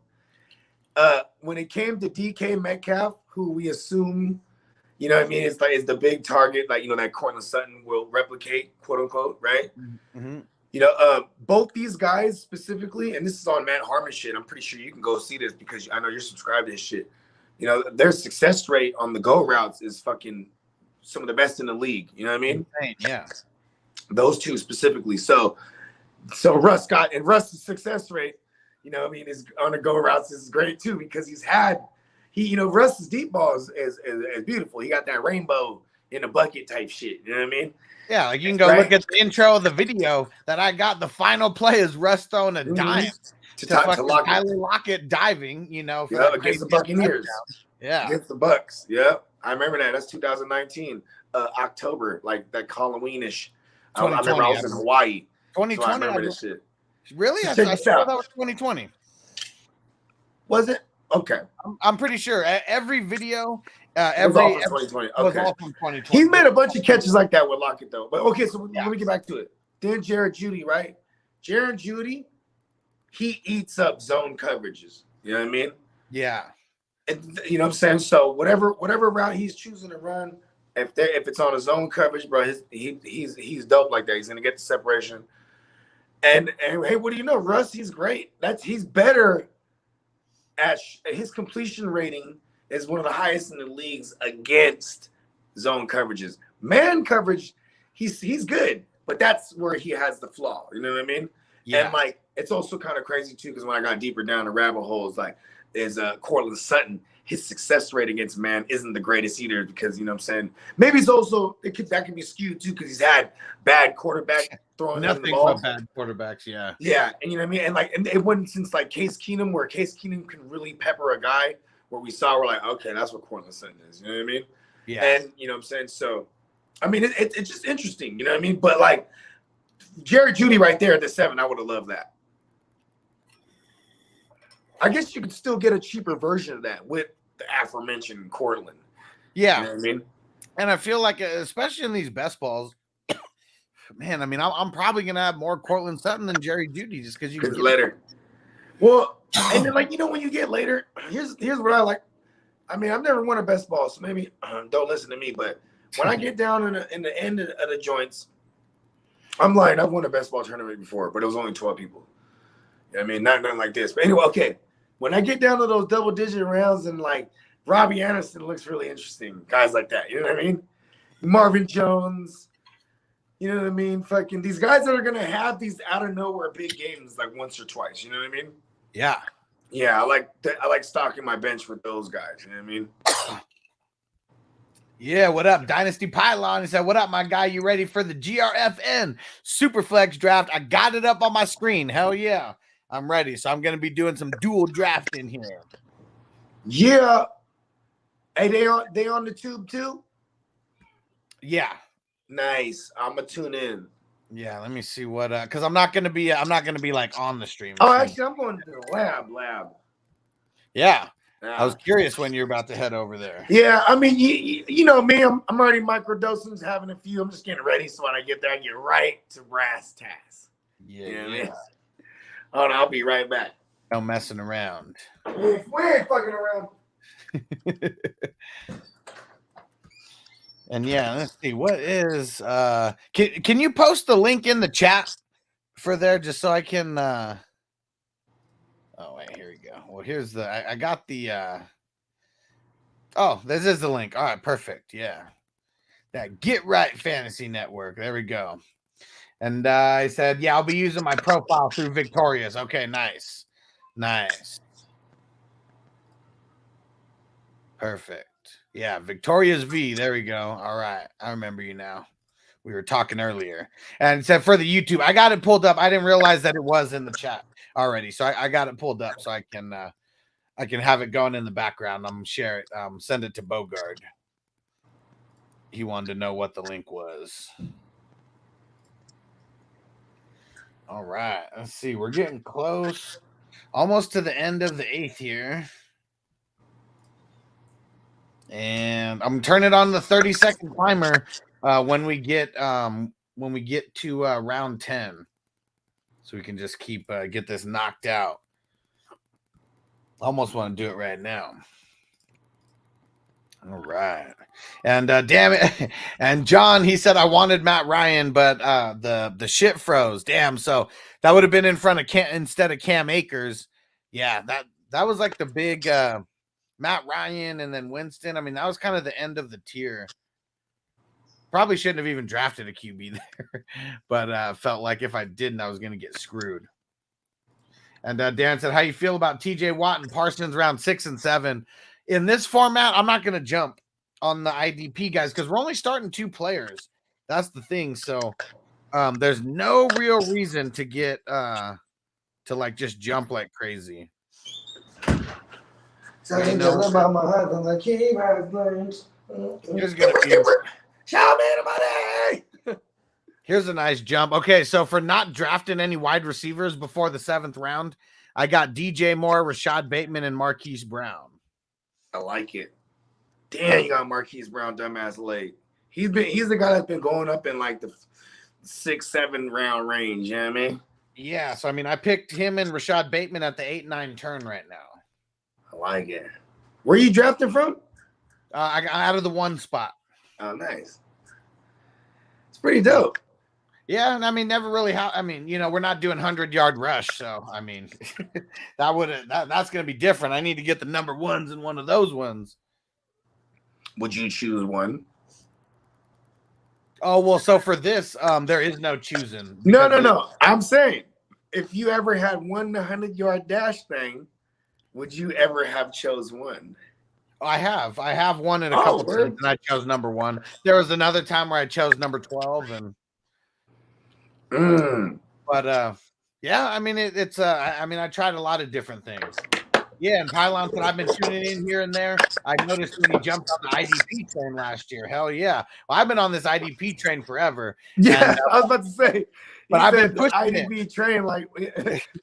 When it came to DK Metcalf, who we assume, you know what I mean, it's the big target, like, you know, that Cortland Sutton will replicate, quote unquote, right? Mm-hmm. You know, both these guys specifically, and this is on Matt Harmon shit. I'm pretty sure you can go see this because I know you're subscribed to this shit. You know, their success rate on the go routes is fucking some of the best in the league. You know what I mean? Insane, yeah. Those two specifically. So Russ's success rate, you know what I mean, is on the go routes is great too because Russ's deep ball is beautiful. He got that rainbow in a bucket type shit. You know what I mean? Yeah, like you can go look at the intro of the video that I got. The final play is Russ throwing a dime to Tyler Lockett diving, you know, for against the Buccaneers. Yeah. Against the Bucks. Yeah. I remember that. That's 2019, October, like that Halloweenish. I remember I was in Hawaii. 2020. So I remember this shit. Really? I Check thought that was 2020. Was it? Okay. I'm pretty sure every video, was all from 2020. Okay. was all from 2020. He's made a bunch of catches like that with Lockett, though. But okay, so let me get back to it. Then Jared Jeudy, right? Jared Jeudy, he eats up zone coverages. You know what I mean? Yeah. And, you know what I'm saying? So whatever route he's choosing to run, if it's on his own coverage, bro, he's dope like that. He's gonna get the separation. And hey, what do you know, Russ? He's great. He's better at his completion rating is one of the highest in the leagues against zone coverages. Man coverage, he's good, but that's where he has the flaw. You know what I mean? Yeah. And like it's also kind of crazy too, because when I got deeper down the rabbit holes, like there's Cortland Sutton. His success rate against man isn't the greatest either, because you know what I'm saying. Maybe it's also that can be skewed too, because he's had bad quarterback throwing nothing but bad quarterbacks. Yeah, yeah, and you know what I mean. And like, and it wasn't since like Case Keenum, where Case Keenum can really pepper a guy. Where we're like, okay, that's what Cortland Sutton is. You know what I mean? Yeah. And you know what I'm saying. So, I mean, it's just interesting. You know what I mean? But like Jerry Jeudy right there at the 7, I would have loved that. I guess you could still get a cheaper version of that with the aforementioned Cortland. Yeah. You know what I mean? And I feel like, especially in these best balls, man, I mean, I'm probably going to have more Cortland Sutton than Jerry Jeudy just because you get later. Well, and then, like, you know, when you get later, here's what I like. I mean, I've never won a best ball, so maybe don't listen to me. But when I get down in the end of the joints, I'm lying. I've won a best ball tournament before, but it was only 12 people. You know what I mean? Nothing like this. But anyway, okay. When I get down to those double-digit rounds and, like, Robbie Anderson looks really interesting. Guys like that. You know what I mean? Marvin Jones. You know what I mean? Fucking these guys that are going to have these out-of-nowhere big games, like, once or twice. You know what I mean? Yeah. Yeah, I like stocking my bench with those guys. You know what I mean? Yeah, what up? Dynasty Pylon. He said, what up, my guy? You ready for the GRFN Superflex draft? I got it up on my screen. Hell yeah. I'm ready. So I'm going to be doing some dual drafting here. Yeah. Hey, they on the tube too? Yeah. Nice. I'm going to tune in. Yeah, let me see what because I'm not gonna be like on the stream. Oh, actually, I'm going to the lab. Yeah. I was curious when you're about to head over there. Yeah, I mean, you know me, I'm already microdosing, having a few. I'm just getting ready, so when I get there, I get right to brass tacks. Yeah, you know what I mean? Hold on, I'll be right back. No messing around. We ain't fucking around. And yeah, let's see what is can you post the link in the chat for there just so I can oh wait, here we go. Well, here's the I got the oh, this is the link. All right, perfect. Yeah. That Get Right Fantasy Network. There we go. And I said, yeah, I'll be using my profile through Victorious. Okay, nice. Nice. Perfect. Yeah, Victoria's V. There we go. All right. I remember you now. We were talking earlier. And it said for the YouTube, I got it pulled up. I didn't realize that it was in the chat already. So I got it pulled up so I can have it going in the background. I'm gonna share it. Send it to Bogard. He wanted to know what the link was. All right. Let's see. We're getting close. Almost to the end of the 8th here. And I'm turning on the 30-second timer when we get to round 10, so we can just keep get this knocked out. Almost want to do it right now. All right, and damn it, and John, he said I wanted Matt Ryan, but the shit froze. Damn, so that would have been in front of instead of Cam Akers. Yeah, that was like the big. Matt Ryan and then Winston. I mean, that was kind of the end of the tier. Probably shouldn't have even drafted a QB there, but felt like if I didn't, I was going to get screwed. And Dan said, how you feel about TJ Watt and Parsons round 6 and 7? In this format, I'm not going to jump on the IDP guys because we're only starting 2 players. That's the thing. So there's no real reason to get to like just jump like crazy. Talking about my husband, like he has learned. Here's gonna be here's a nice jump. Okay, so for not drafting any wide receivers before the 7th round, I got DJ Moore, Rashad Bateman, and Marquise Brown. I like it. Damn, you got Marquise Brown, dumbass late. He's the guy that's been going up in like the 6-7 round range. You know what I mean? Yeah. So I mean, I picked him and Rashad Bateman at the 8-9 turn right now. I like it. Where you drafting from? I got out of the 1 spot. Oh, nice. It's pretty dope. Yeah, and I mean, never really. I mean, you know, we're not doing 100-yard rush, so I mean, that's going to be different. I need to get the number ones in one of those ones. Would you choose one? Oh well, so for this, there is no choosing. No. I'm saying, if you ever had won the 100-yard dash thing, would you ever have chose one? I have won it a couple times, and I chose number 1. There was another time where I chose number 12, and. But yeah, I mean it's I mean I tried a lot of different things. Yeah, and Pylon said I've been tuning in here and there. I noticed when he jumped on the IDP train last year. Hell yeah. Well, I've been on this IDP train forever. Yeah, and, I was about to say. But I've been pushing IDP it. train like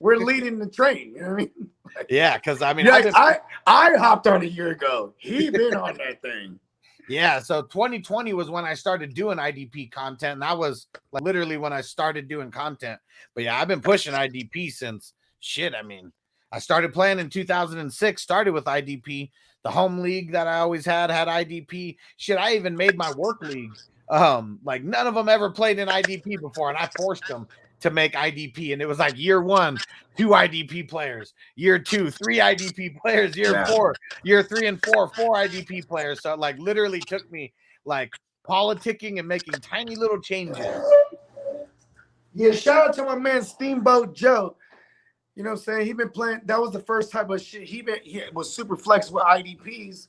we're leading the train. You know what I mean? Like, yeah, because I mean I hopped on a year ago. He been on that thing. Yeah, so 2020 was when I started doing IDP content, and that was like literally when I started doing content. But yeah, I've been pushing IDP since shit. I mean, I started playing in 2006, started with IDP. The home league that I always had IDP. Shit, I even made my work league. Like none of them ever played in IDP before, and I forced them to make IDP. And it was like year 1, 2 IDP players, year 2, 3 IDP players, year 4, year 3 and 4, 4 IDP players. So it like literally took me like politicking and making tiny little changes. Yeah, shout out to my man Steamboat Joe. You know what I'm saying? He been playing. That was the first type of shit. He was super flex with IDPs.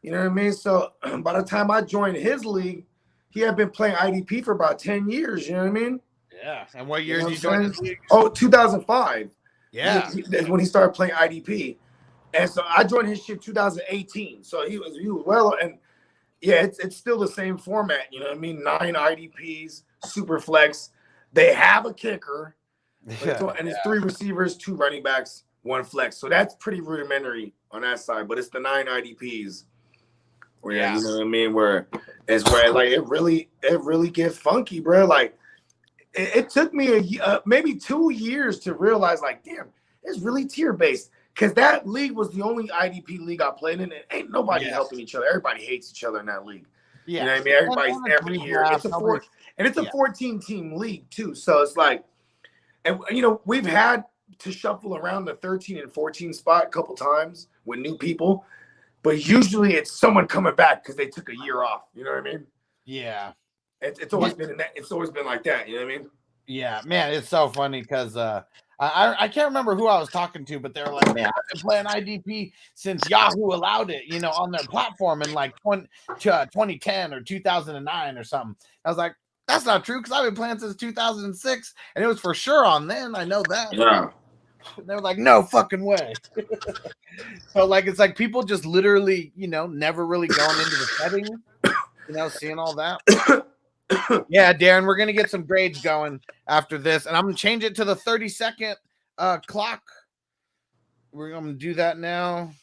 You know what I mean? So by the time I joined his league, he had been playing IDP for about 10 years. You know what I mean? Yeah. And what year did you join his league? Oh, 2005. Yeah. That's when he started playing IDP. And so I joined his shit 2018. So he was well, and yeah, it's still the same format. You know what I mean? 9 IDPs, super flex. They have a kicker, and it's 3 receivers, 2 running backs, 1 flex. So that's pretty rudimentary on that side. But it's the 9 IDPs. Where, you know what I mean? Where it's where like it really gets funky, bro. Like it took me maybe 2 years to realize, like, damn, it's really tier based. Because that league was the only IDP league I played in, and ain't nobody helping each other. Everybody hates each other in that league. Yeah. You know what I mean? Everybody's every year. It's a 14-team league too. So it's like, and you know, we've had to shuffle around the 13 and 14 spot a couple times with new people. But usually it's someone coming back because they took a year off. You know what I mean? Yeah. It's always been it's always been like that. You know what I mean? Yeah, man, it's so funny because I can't remember who I was talking to, but they were like, man, I've been playing IDP since Yahoo allowed it, you know, on their platform in like 2010 or 2009 or something. I was like, that's not true because I've been playing since 2006, and it was for sure on then. I know that. Yeah. They were like, no fucking way. So like it's like people just literally, you know, never really going into the settings, you know, seeing all that. Yeah, Darren, we're gonna get some grades going after this, and I'm gonna change it to the 30-second clock. We're gonna do that now.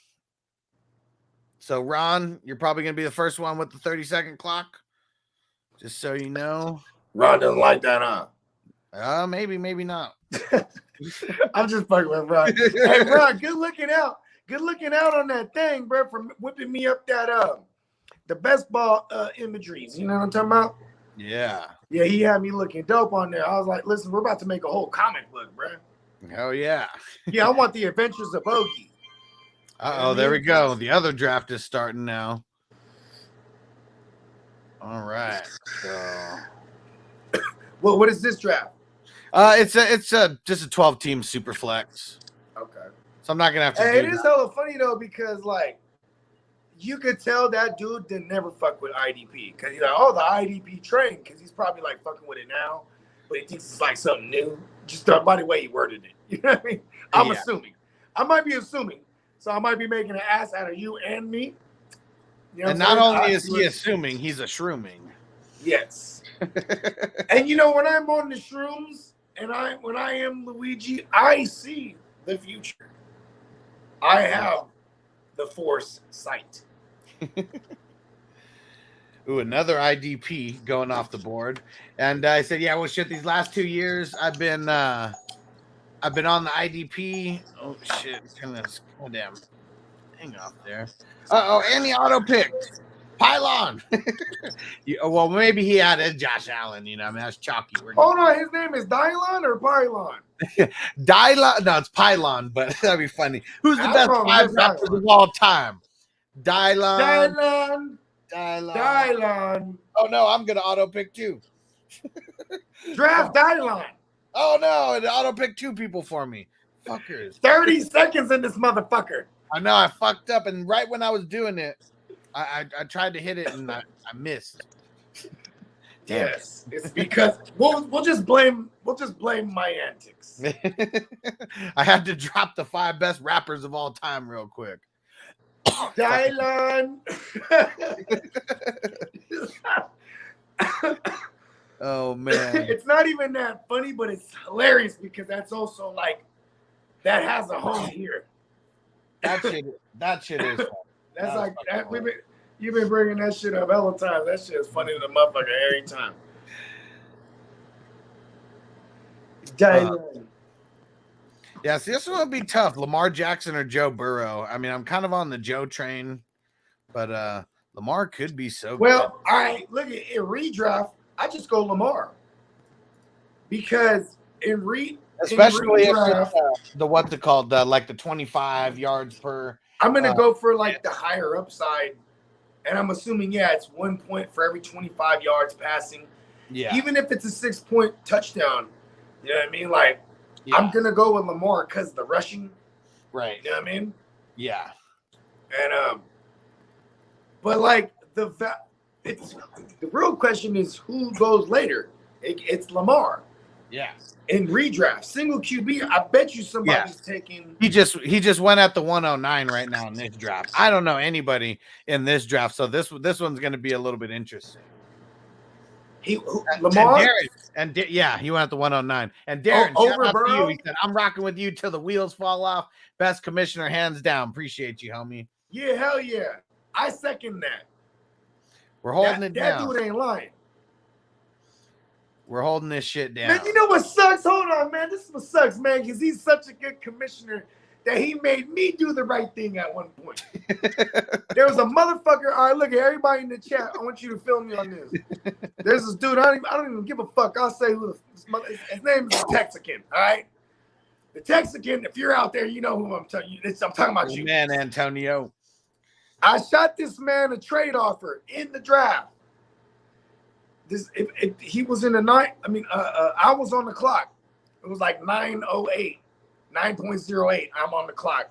So Ron, you're probably gonna be the first one with the 30-second clock. Just so you know. Ron doesn't like that, huh? Maybe not. I'm just fucking with Ron. Hey, Ron, good looking out. Good looking out on that thing, bro, for whipping me up that the best ball imageries. You know what I'm talking about? Yeah. Yeah, he had me looking dope on there. I was like, listen, we're about to make a whole comic book, bro. Hell yeah. Yeah, I want the Adventures of Bogey. Uh-oh, there we go. The other draft is starting now. All right. So well, what is this draft? It's just a 12-team super flex. Okay. So I'm not gonna have to. Hey, it is hella funny though, because like you could tell that dude didn't never fuck with IDP because he's like, oh, the IDP train, because he's probably like fucking with it now, but he thinks it's like something new. Just by the way he worded it. You know what I mean? I'm assuming. I might be assuming. So I might be making an ass out of you and me. You know and not only is he assuming, he's a shrooming. Yes. And you know, when I'm on the shrooms and when I am Luigi, I see the future. I have the force sight. Ooh, another IDP going off the board. And I said, yeah, well, shit, these last 2 years I've been on the IDP. Oh shit, oh damn. Hang off there. Uh-oh, and the auto picked. Pylon. Well, maybe he had a Josh Allen. You know, I mean, that's chalky. Hold on, his name is Dylon or Pylon? Dylon. No, it's Pylon, but that'd be funny. Who's the I best probably 5 is rappers Dylon. of all time? Dylon. Dylon. Oh no, I'm gonna auto pick 2. Draft Dylon. Oh no, it auto picked 2 people for me. Fuckers. 30 seconds in this motherfucker. I know I fucked up, and right when I was doing it, I tried to hit it and I missed. Damn. Yes, it's because we'll just blame my antics. I had to drop the 5 best rappers of all time real quick. Dylon. Oh man. It's not even that funny, but it's hilarious because that's also like that has a home here. That shit is fun. That's like that, you've been bringing that shit up hella times. That shit is funny to the motherfucker every time. Dylon. Yeah, see, this one would be tough. Lamar Jackson or Joe Burrow. I mean, I'm kind of on the Joe train, but Lamar could be so good. Well, all right, look at in redraft, I just go Lamar. Because especially if redraft, it's, the what's it called, like the 25 yards per. I'm gonna go for like the higher upside. And I'm assuming, it's 1 point for every 25 yards passing. Yeah. Even if it's a 6-point touchdown, you know what I mean? Like, Yeah. I'm gonna go with Lamar because of the rushing. Right. You know what I mean? Yeah. And but like the real question is who goes later. It's Lamar. Yeah. In redraft, single QB, I bet you somebody's taking. He just went at the 109 right now in this draft. I don't know anybody in this draft, so this one's going to be a little bit interesting. Lamar. And Darren, he went at the 109. And Darren, over shout out to Burrow? you. He said, "I'm rocking with you till the wheels fall off. Best commissioner, hands down. Appreciate you, homie. Yeah, hell yeah. I second that. We're holding it That down. dude ain't lying. We're holding this shit down." Man, you know what sucks? Hold on, man. This is what sucks, man, because he's such a good commissioner that he made me do the right thing at one point. There was a motherfucker. All right, look at everybody in the chat. I want you to film me on this. There's this dude. I don't even give a fuck. I'll say who his name is the Texican. All right, the Texican. If you're out there, you know who I'm telling you. I'm talking about you, man, Antonio. I shot this man a trade offer in the draft. He was in the night. I mean, I was on the clock. It was like 9:08, 9.08. I'm on the clock,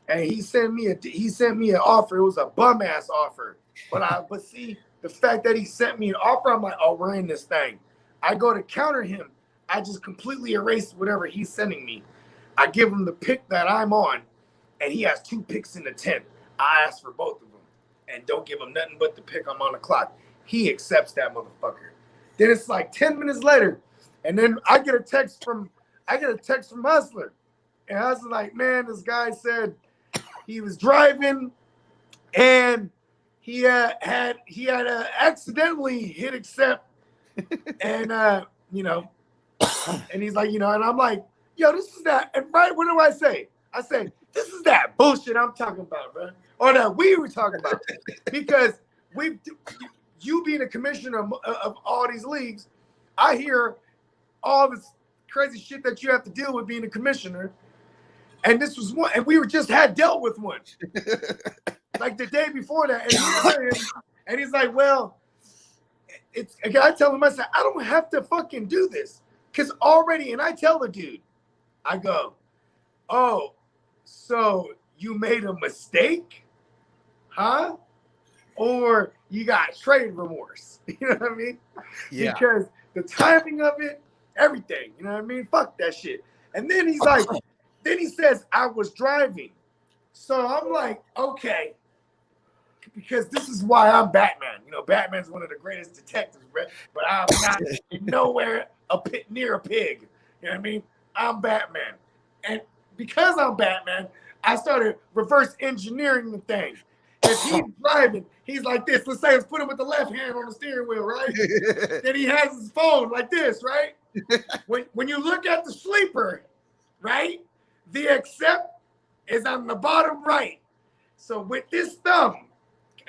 and he sent me an offer. It was a bum ass offer, but see the fact that he sent me an offer, I'm like, oh, we're in this thing. I go to counter him. I just completely erase whatever he's sending me. I give him the pick that I'm on, and he has 2 picks in the 10th. I ask for both of them, and don't give him nothing but the pick. I'm on the clock. He accepts that motherfucker. Then it's like 10 minutes later, and then I get a text from Hustler, and Hustler like, man, this guy said he was driving, and he had accidentally hit accept, and and he's like, and I'm like, yo, this is that. And right, what do I say? I say, this is that bullshit I'm talking about, bro, or that we were talking about, because you being a commissioner of all these leagues, I hear all this crazy shit that you have to deal with being a commissioner. And this was one, and we had dealt with one like the day before that. And he's like, well, I tell him, I said, I don't have to fucking do this. Cause already, and I tell the dude, I go, oh, so you made a mistake? Huh? Or you got trade remorse. You know what I mean? Yeah. Because the timing of it, everything, you know what I mean? Fuck that shit. And then he's like, then he says, I was driving. So I'm like, okay. Because this is why I'm Batman. You know, Batman's one of the greatest detectives, but I'm not nowhere near a pig. You know what I mean? I'm Batman. And because I'm Batman, I started reverse engineering the thing. If he's driving, he's like this. Let's say, let's put him with the left hand on the steering wheel, right? Then he has his phone like this, right? When you look at the sleeper, right? The accept is on the bottom right. So with this thumb,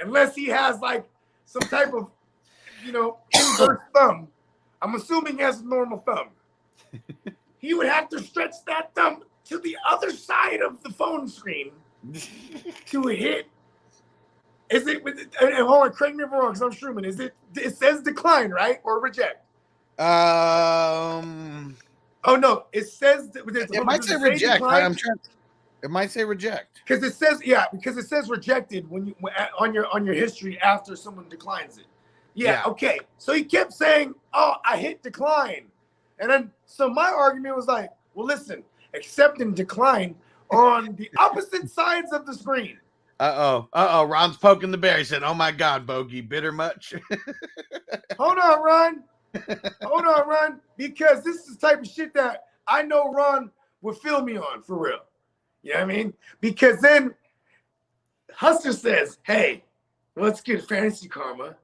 unless he has like some type of, inverse thumb. I'm assuming he has a normal thumb. He would have to stretch that thumb to the other side of the phone screen to hit. Is it? And hold on, correct me if I'm wrong, because I'm Truman. Is it? It says decline, right, or reject? Oh no, it says. It might say reject. I'm trying. It might say reject. Because it says rejected when you on your history after someone declines it. Yeah. Okay. So he kept saying, "Oh, I hit decline," and then so my argument was like, "Well, listen, accept and decline on the opposite sides of the screen." Ron's poking the bear. He said, "Oh my God, Bogey, bitter much?" Hold on, Ron. Because this is the type of shit that I know Ron would feel me on for real. You know what I mean? Because then Hustler says, "Hey, let's get fantasy karma."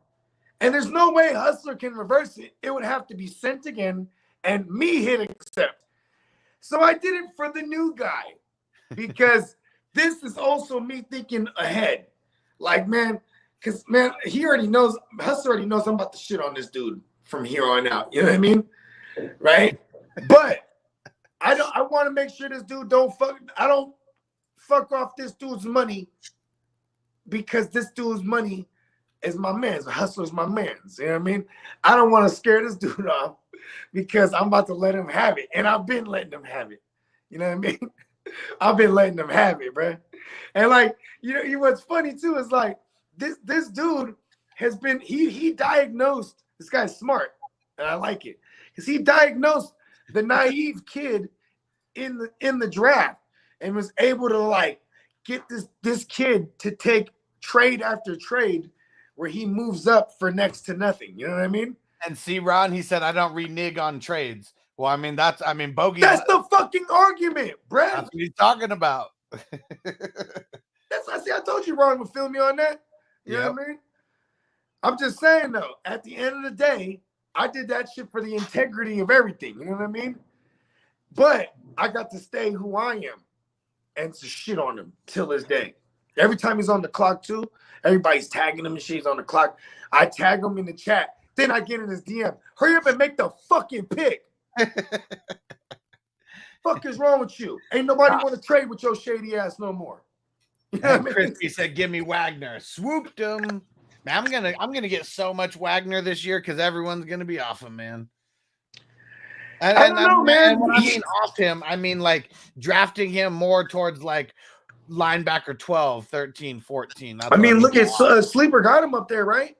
And there's no way Hustler can reverse it. It would have to be sent again and me hit accept. So I did it for the new guy because this is also me thinking ahead. Like, man, because, man, Hustler already knows I'm about to shit on this dude from here on out. You know what I mean? Right? But I want to make sure this dude don't fuck off this dude's money because this dude's money is my man's. Hustler's my man's. You know what I mean? I don't want to scare this dude off because I'm about to let him have it. And I've been letting him have it. You know what I mean? I've been letting him have it, bro. And like, what's funny too is like this dude has been, he diagnosed, this guy's smart. And I like it. Because he diagnosed the naive kid in the draft and was able to like get this kid to take trade after trade where he moves up for next to nothing. You know what I mean? And see, Ron, he said, "I don't renege on trades." Well, I mean, Bogey. That's the fucking argument, Brad. That's what he's talking about. I told you Ron would feel me on that. You know what I mean? I'm just saying though, at the end of the day, I did that shit for the integrity of everything. You know what I mean? But I got to stay who I am and to shit on him till this day. Every time he's on the clock too, everybody's tagging him and shit. He's on the clock. I tag him in the chat. Then I get in his DM. Hurry up and make the fucking pick. Fuck is wrong with you? Ain't nobody want to trade with your shady ass no more. You know what I mean? Crispy said, "Give me Wagner." Swooped him. Man, I'm gonna get so much Wagner this year because everyone's gonna be off him, man. And, I don't know, man. When I mean off him, I mean like drafting him more towards like linebacker 12, 13, 14. I mean, look at Sleeper got him up there, right?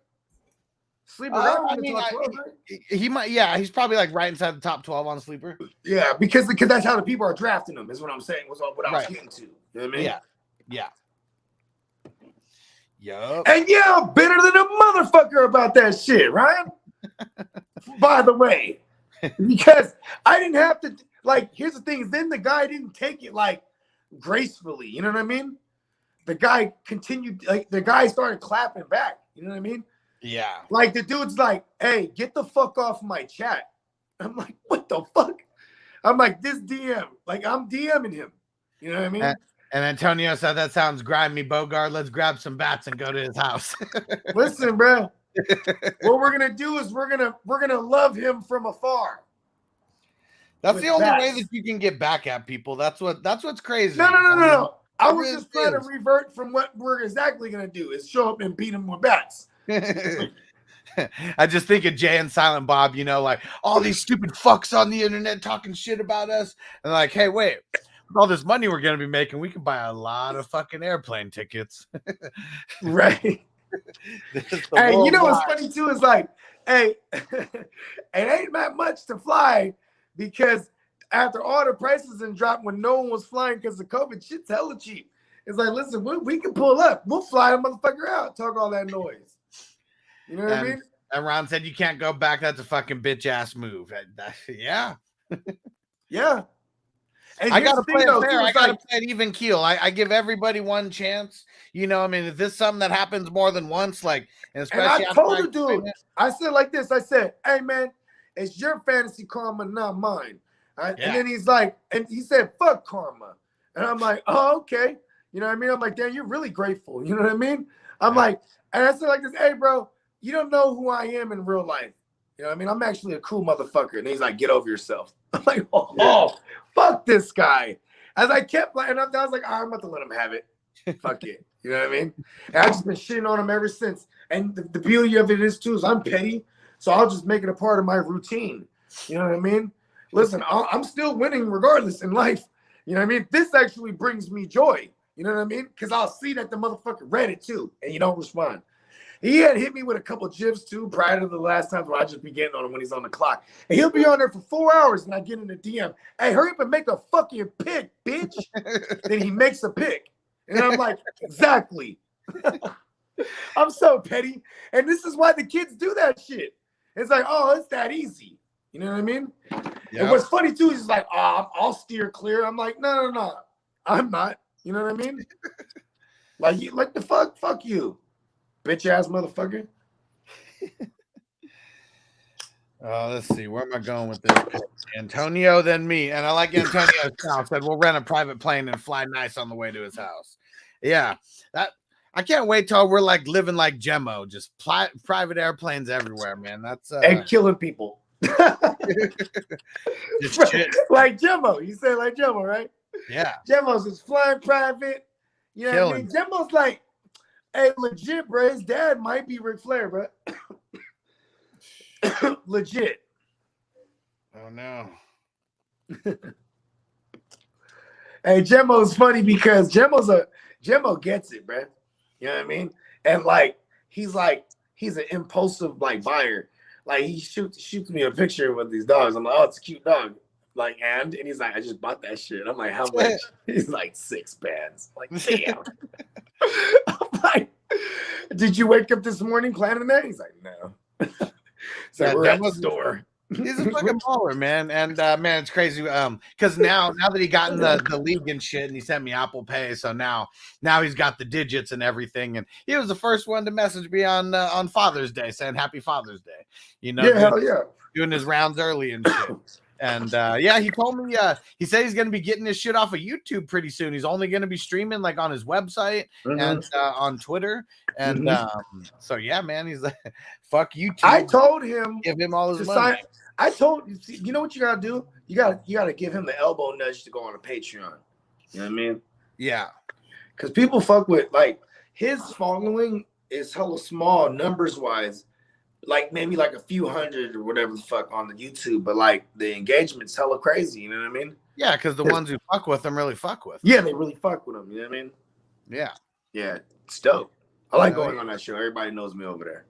Sleeper got him I in the mean, top 12, right? He might, yeah, he's probably like right inside the top 12 on Sleeper. Yeah, because that's how the people are drafting him, is what I'm saying, was what I was getting to. You know what I mean? Yeah. Yup. And yeah, I'm bitter than a motherfucker about that shit, Ryan. By the way, because I didn't have to, like, here's the thing, is then the guy didn't take it like gracefully, you know what I mean? The guy continued, like, the guy started clapping back, you know what I mean? Yeah. Like, the dude's like, "Hey, get the fuck off my chat." I'm like, what the fuck? I'm like, this DM, like, I'm DMing him, you know what I mean? And Antonio said, "That sounds grimy, Bogart. Let's grab some bats and go to his house." Listen, bro. What we're gonna do is we're gonna love him from afar. That's the only way that you can get back at people. That's what's crazy. No. I was just trying to revert from what we're exactly gonna do is show up and beat him with bats. I just think of Jay and Silent Bob, like all these stupid fucks on the internet talking shit about us. And like, hey, wait, with all this money we're going to be making, we can buy a lot of fucking airplane tickets. Right. Hey, you know what's funny too is like, hey, it ain't that much to fly because after all the prices and dropped when no one was flying because of COVID, shit's hella cheap. It's like, listen, we can pull up. We'll fly a motherfucker out, talk all that noise. You know what I mean? And Ron said, "You can't go back. That's a fucking bitch ass move." Yeah. Yeah. And I gotta play it fair. I gotta play it even keel. I give everybody one chance. I mean, if this is something that happens more than once, like, and especially I told the dude, I said like this. I said, "Hey man, it's your fantasy karma, not mine." Right? Yeah. And then he's like, and he said, "Fuck karma," and I'm like, "Oh, okay." You know what I mean? I'm like, "Damn, you're really grateful." You know what I mean? I'm like, and I said like this, hey, bro, you don't know who I am in real life. You know what I mean? I'm actually a cool motherfucker. And he's like, get over yourself. I'm like, oh, fuck this guy. As I kept like, and I was like, I'm about to let him have it. Fuck it. You know what I mean? And I've just been shitting on him ever since. And the beauty of it is, too, is I'm petty. So I'll just make it a part of my routine. You know what I mean? Listen, I'm still winning regardless in life. You know what I mean? This actually brings me joy. You know what I mean? Because I'll see that the motherfucker read it, too. And you don't respond. He had hit me with a couple gifs, too, prior to the last time where I just be getting on him when he's on the clock. And he'll be on there for 4 hours, and I get in the DM. Hey, hurry up and make a fucking pick, bitch. Then he makes a pick. And I'm like, exactly. I'm so petty. And this is why the kids do that shit. It's like, oh, it's that easy. You know what I mean? Yep. And what's funny, too, is like, oh, I'll steer clear. I'm like, no. I'm not. You know what I mean? like the fuck you. Bitch ass motherfucker. Let's see. Where am I going with this? Antonio, then me. And I like Antonio's style. Said we'll rent a private plane and fly nice on the way to his house. Yeah. I can't wait till we're like living like Gemmo. Just private airplanes everywhere, man. That's and killing people. Just shit. Like Gemmo. You say like Gemmo, right? Yeah. Gemmo's just flying private. You know what I mean? Gemmo's like, hey, legit, bro. His dad might be Ric Flair, bro. Legit. Oh no. Hey, Gemmo's funny because Gemmo gets it, bro. You know what I mean? And like he's an impulsive like buyer. Like he shoots me a picture with these dogs. I'm like, oh, it's a cute dog. Like, and he's like, I just bought that shit. I'm like, how much? He's like, 6 bands. I'm like, damn. I'm like, did you wake up this morning planning that? He's like, no. So we're at the store. He's a fucking baller, man. And man, it's crazy. Because now that he got in the league and shit, and he sent me Apple Pay, so now he's got the digits and everything. And he was the first one to message me on Father's Day, saying Happy Father's Day. You know, yeah, hell yeah, doing his rounds early and shit. And yeah, he told me he said he's gonna be getting his shit off of YouTube pretty soon. He's only gonna be streaming like on his website and on Twitter. And so yeah, man, he's like, fuck YouTube. I told him give him all his money. I told you know what you gotta do? You gotta give him the elbow nudge to go on a Patreon. You know what I mean? Yeah. Because people fuck with like his following is hella small numbers wise. Like maybe like a few hundred or whatever the fuck on the YouTube, but like the engagement's hella crazy, you know what I mean? Yeah, because the ones who fuck with them really fuck with. Yeah, they really fuck with them, you know what I mean? Yeah. Yeah, it's dope. I like going on that show. Everybody knows me over there.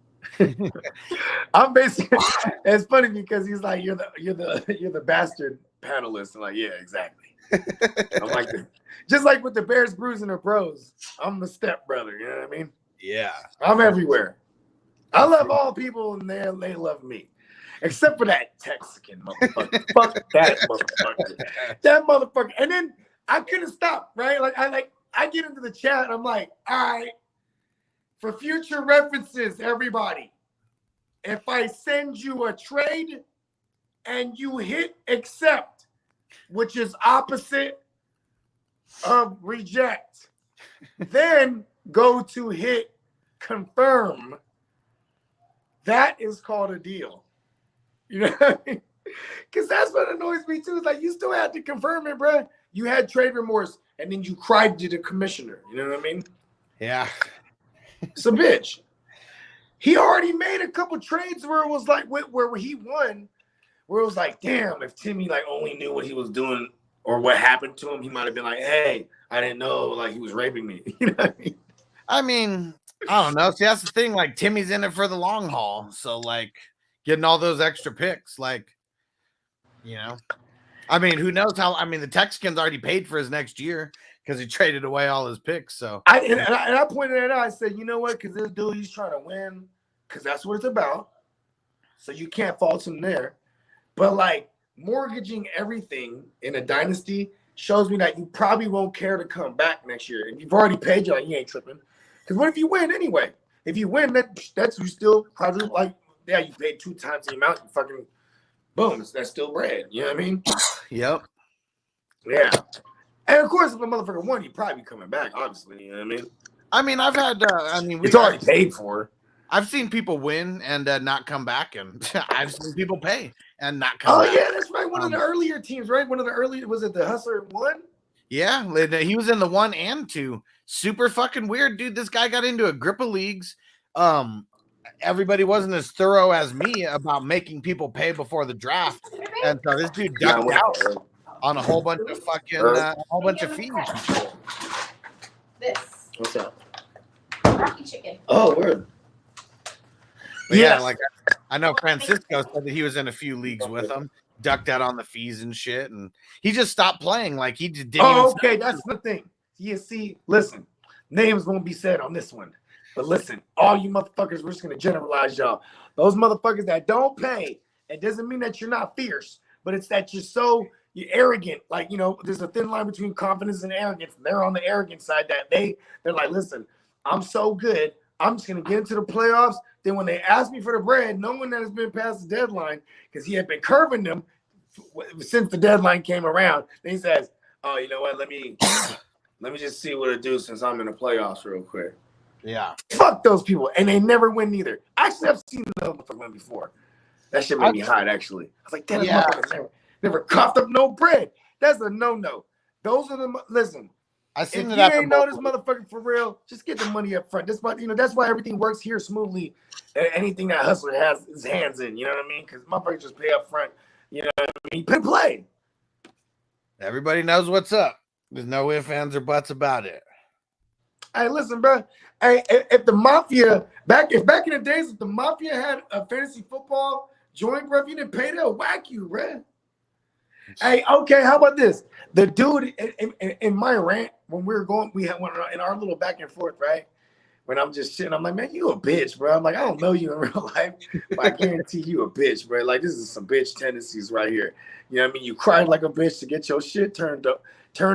I'm basically it's funny because he's like, you're the bastard panelist. I'm like, yeah, exactly. I'm like just like with the Bears, Brews, and the Bros, I'm the step brother, you know what I mean? Yeah. I'm everywhere. I love all people and they love me. Except for that Texican motherfucker. Fuck that motherfucker. That motherfucker. And then I couldn't stop, right? I get into the chat and I'm like, all right, for future references, everybody, if I send you a trade and you hit accept, which is opposite of reject, then go to hit confirm. That is called a deal. You know what I mean? Because that's what annoys me too. It's like you still had to confirm it, bro. You had trade remorse and then you cried to the commissioner. You know what I mean? Yeah. So, bitch, he already made a couple trades where it was like, where he won, where it was like, damn, if Timmy like only knew what he was doing or what happened to him, he might have been like, hey, I didn't know like he was raping me. You know what I mean? I mean, I don't know. See, that's the thing. Like, Timmy's in it for the long haul. So, like, getting all those extra picks, like, you know. I mean, who knows how? I mean, the Texans already paid for his next year because he traded away all his picks. So, I pointed it out. I said, you know what? Because this dude, he's trying to win because that's what it's about. So, you can't fault him there. But, like, mortgaging everything in a dynasty shows me that you probably won't care to come back next year. And you've already paid, you like, you ain't tripping. Because what if you win anyway? If you win, that's you still probably like, yeah, you paid 2 times the amount, you fucking boom, that's still bread. You know what I mean? Yep. Yeah. And of course, if a motherfucker won, he'd probably be coming back, obviously. You know what I mean? I mean, I've had. It's already paid for. I've seen people win and not come back, and I've seen people pay and not come Oh back. yeah, that's right. One of the earlier teams, right? One of the early was it the Hustler 1? Yeah, he was in the 1 and 2. Super fucking weird, dude. This guy got into a grip of leagues. Everybody wasn't as thorough as me about making people pay before the draft, and so this dude ducked out on a whole bunch of fees. This. What's up? Rocky chicken. Oh, word. But yeah, like I know Francisco said that he was in a few leagues with him, ducked out on the fees and shit, and he just stopped playing. Like he just didn't. Oh, okay, that's the thing. You see, listen, names won't be said on this one, but listen, all you motherfuckers, we're just gonna generalize y'all. Those motherfuckers that don't pay, it doesn't mean that you're not fierce, but it's that you're arrogant. Like, you know, there's a thin line between confidence and arrogance. And they're on the arrogant side that they're like, listen, I'm so good, I'm just gonna get into the playoffs. Then when they ask me for the bread, knowing that it's been past the deadline, because he had been curving them since the deadline came around, then he says, oh, you know what, let me just see what it do since I'm in the playoffs real quick. Yeah. Fuck those people. And they never win either. Actually, I've seen them win before. That shit made me hot, actually. I was like, damn, Yeah. never coughed up no bread. That's a no-no. Those are the listen. I If seen you that. ain't know this motherfucker for real, just get the money up front. That's why, you know, that's why everything works here smoothly. Anything that Hustler has his hands in, you know what I mean? Because motherfuckers just pay up front. You know what I mean? Pay play. Everybody knows what's up. There's no ifs, ands, or buts about it. Hey, listen, bro. Hey, if the Mafia back in the days, if the Mafia had a fantasy football joint, bro, if you didn't pay, they'll whack you, bro. Hey, okay, how about this? The dude in my rant when we had one in our little back and forth, right? When I'm just shitting, I'm like, man, you a bitch, bro. I'm like, I don't know you in real life, but I guarantee you a bitch, bro. Like, this is some bitch tendencies right here. You know what I mean? You cried like a bitch to get your shit turned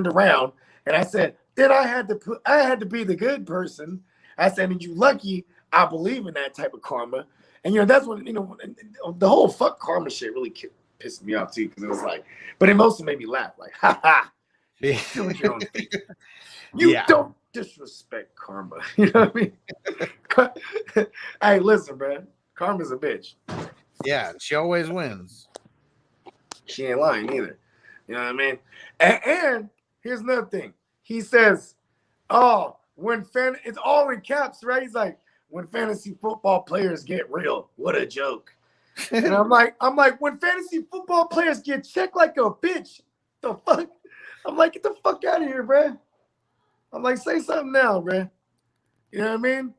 around. And I said, then I had to be the good person. I said, and you lucky I believe in that type of karma. And you know, that's what, you know, the whole fuck karma shit really pissed me off too, because it was like, but it mostly made me laugh, like, ha ha. Do it your own thing. You don't disrespect karma. You know what I mean? Hey, listen, bro. Karma's a bitch. Yeah, she always wins. She ain't lying either. You know what I mean? And here's another thing. He says, oh, it's all in caps, right? He's like, when fantasy football players get real, what a joke. And I'm like, when fantasy football players get checked like a bitch, the fuck? I'm like, get the fuck out of here, bro. I'm like, say something now, bro. You know what I mean?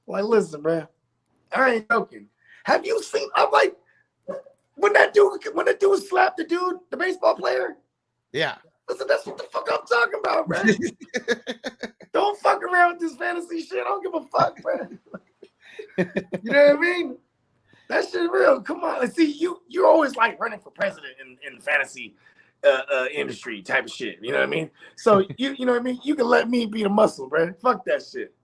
Like, listen, bro. I ain't joking. Have you seen? I'm like, when that dude slapped the dude, the baseball player. Yeah. Listen, that's what the fuck I'm talking about, bro. Don't fuck around with this fantasy shit. I don't give a fuck, bro. You know what I mean? That shit real. Come on. See, you're always like running for president in the fantasy industry type of shit. You know what I mean? So you know what I mean? You can let me be the muscle, bro. Fuck that shit.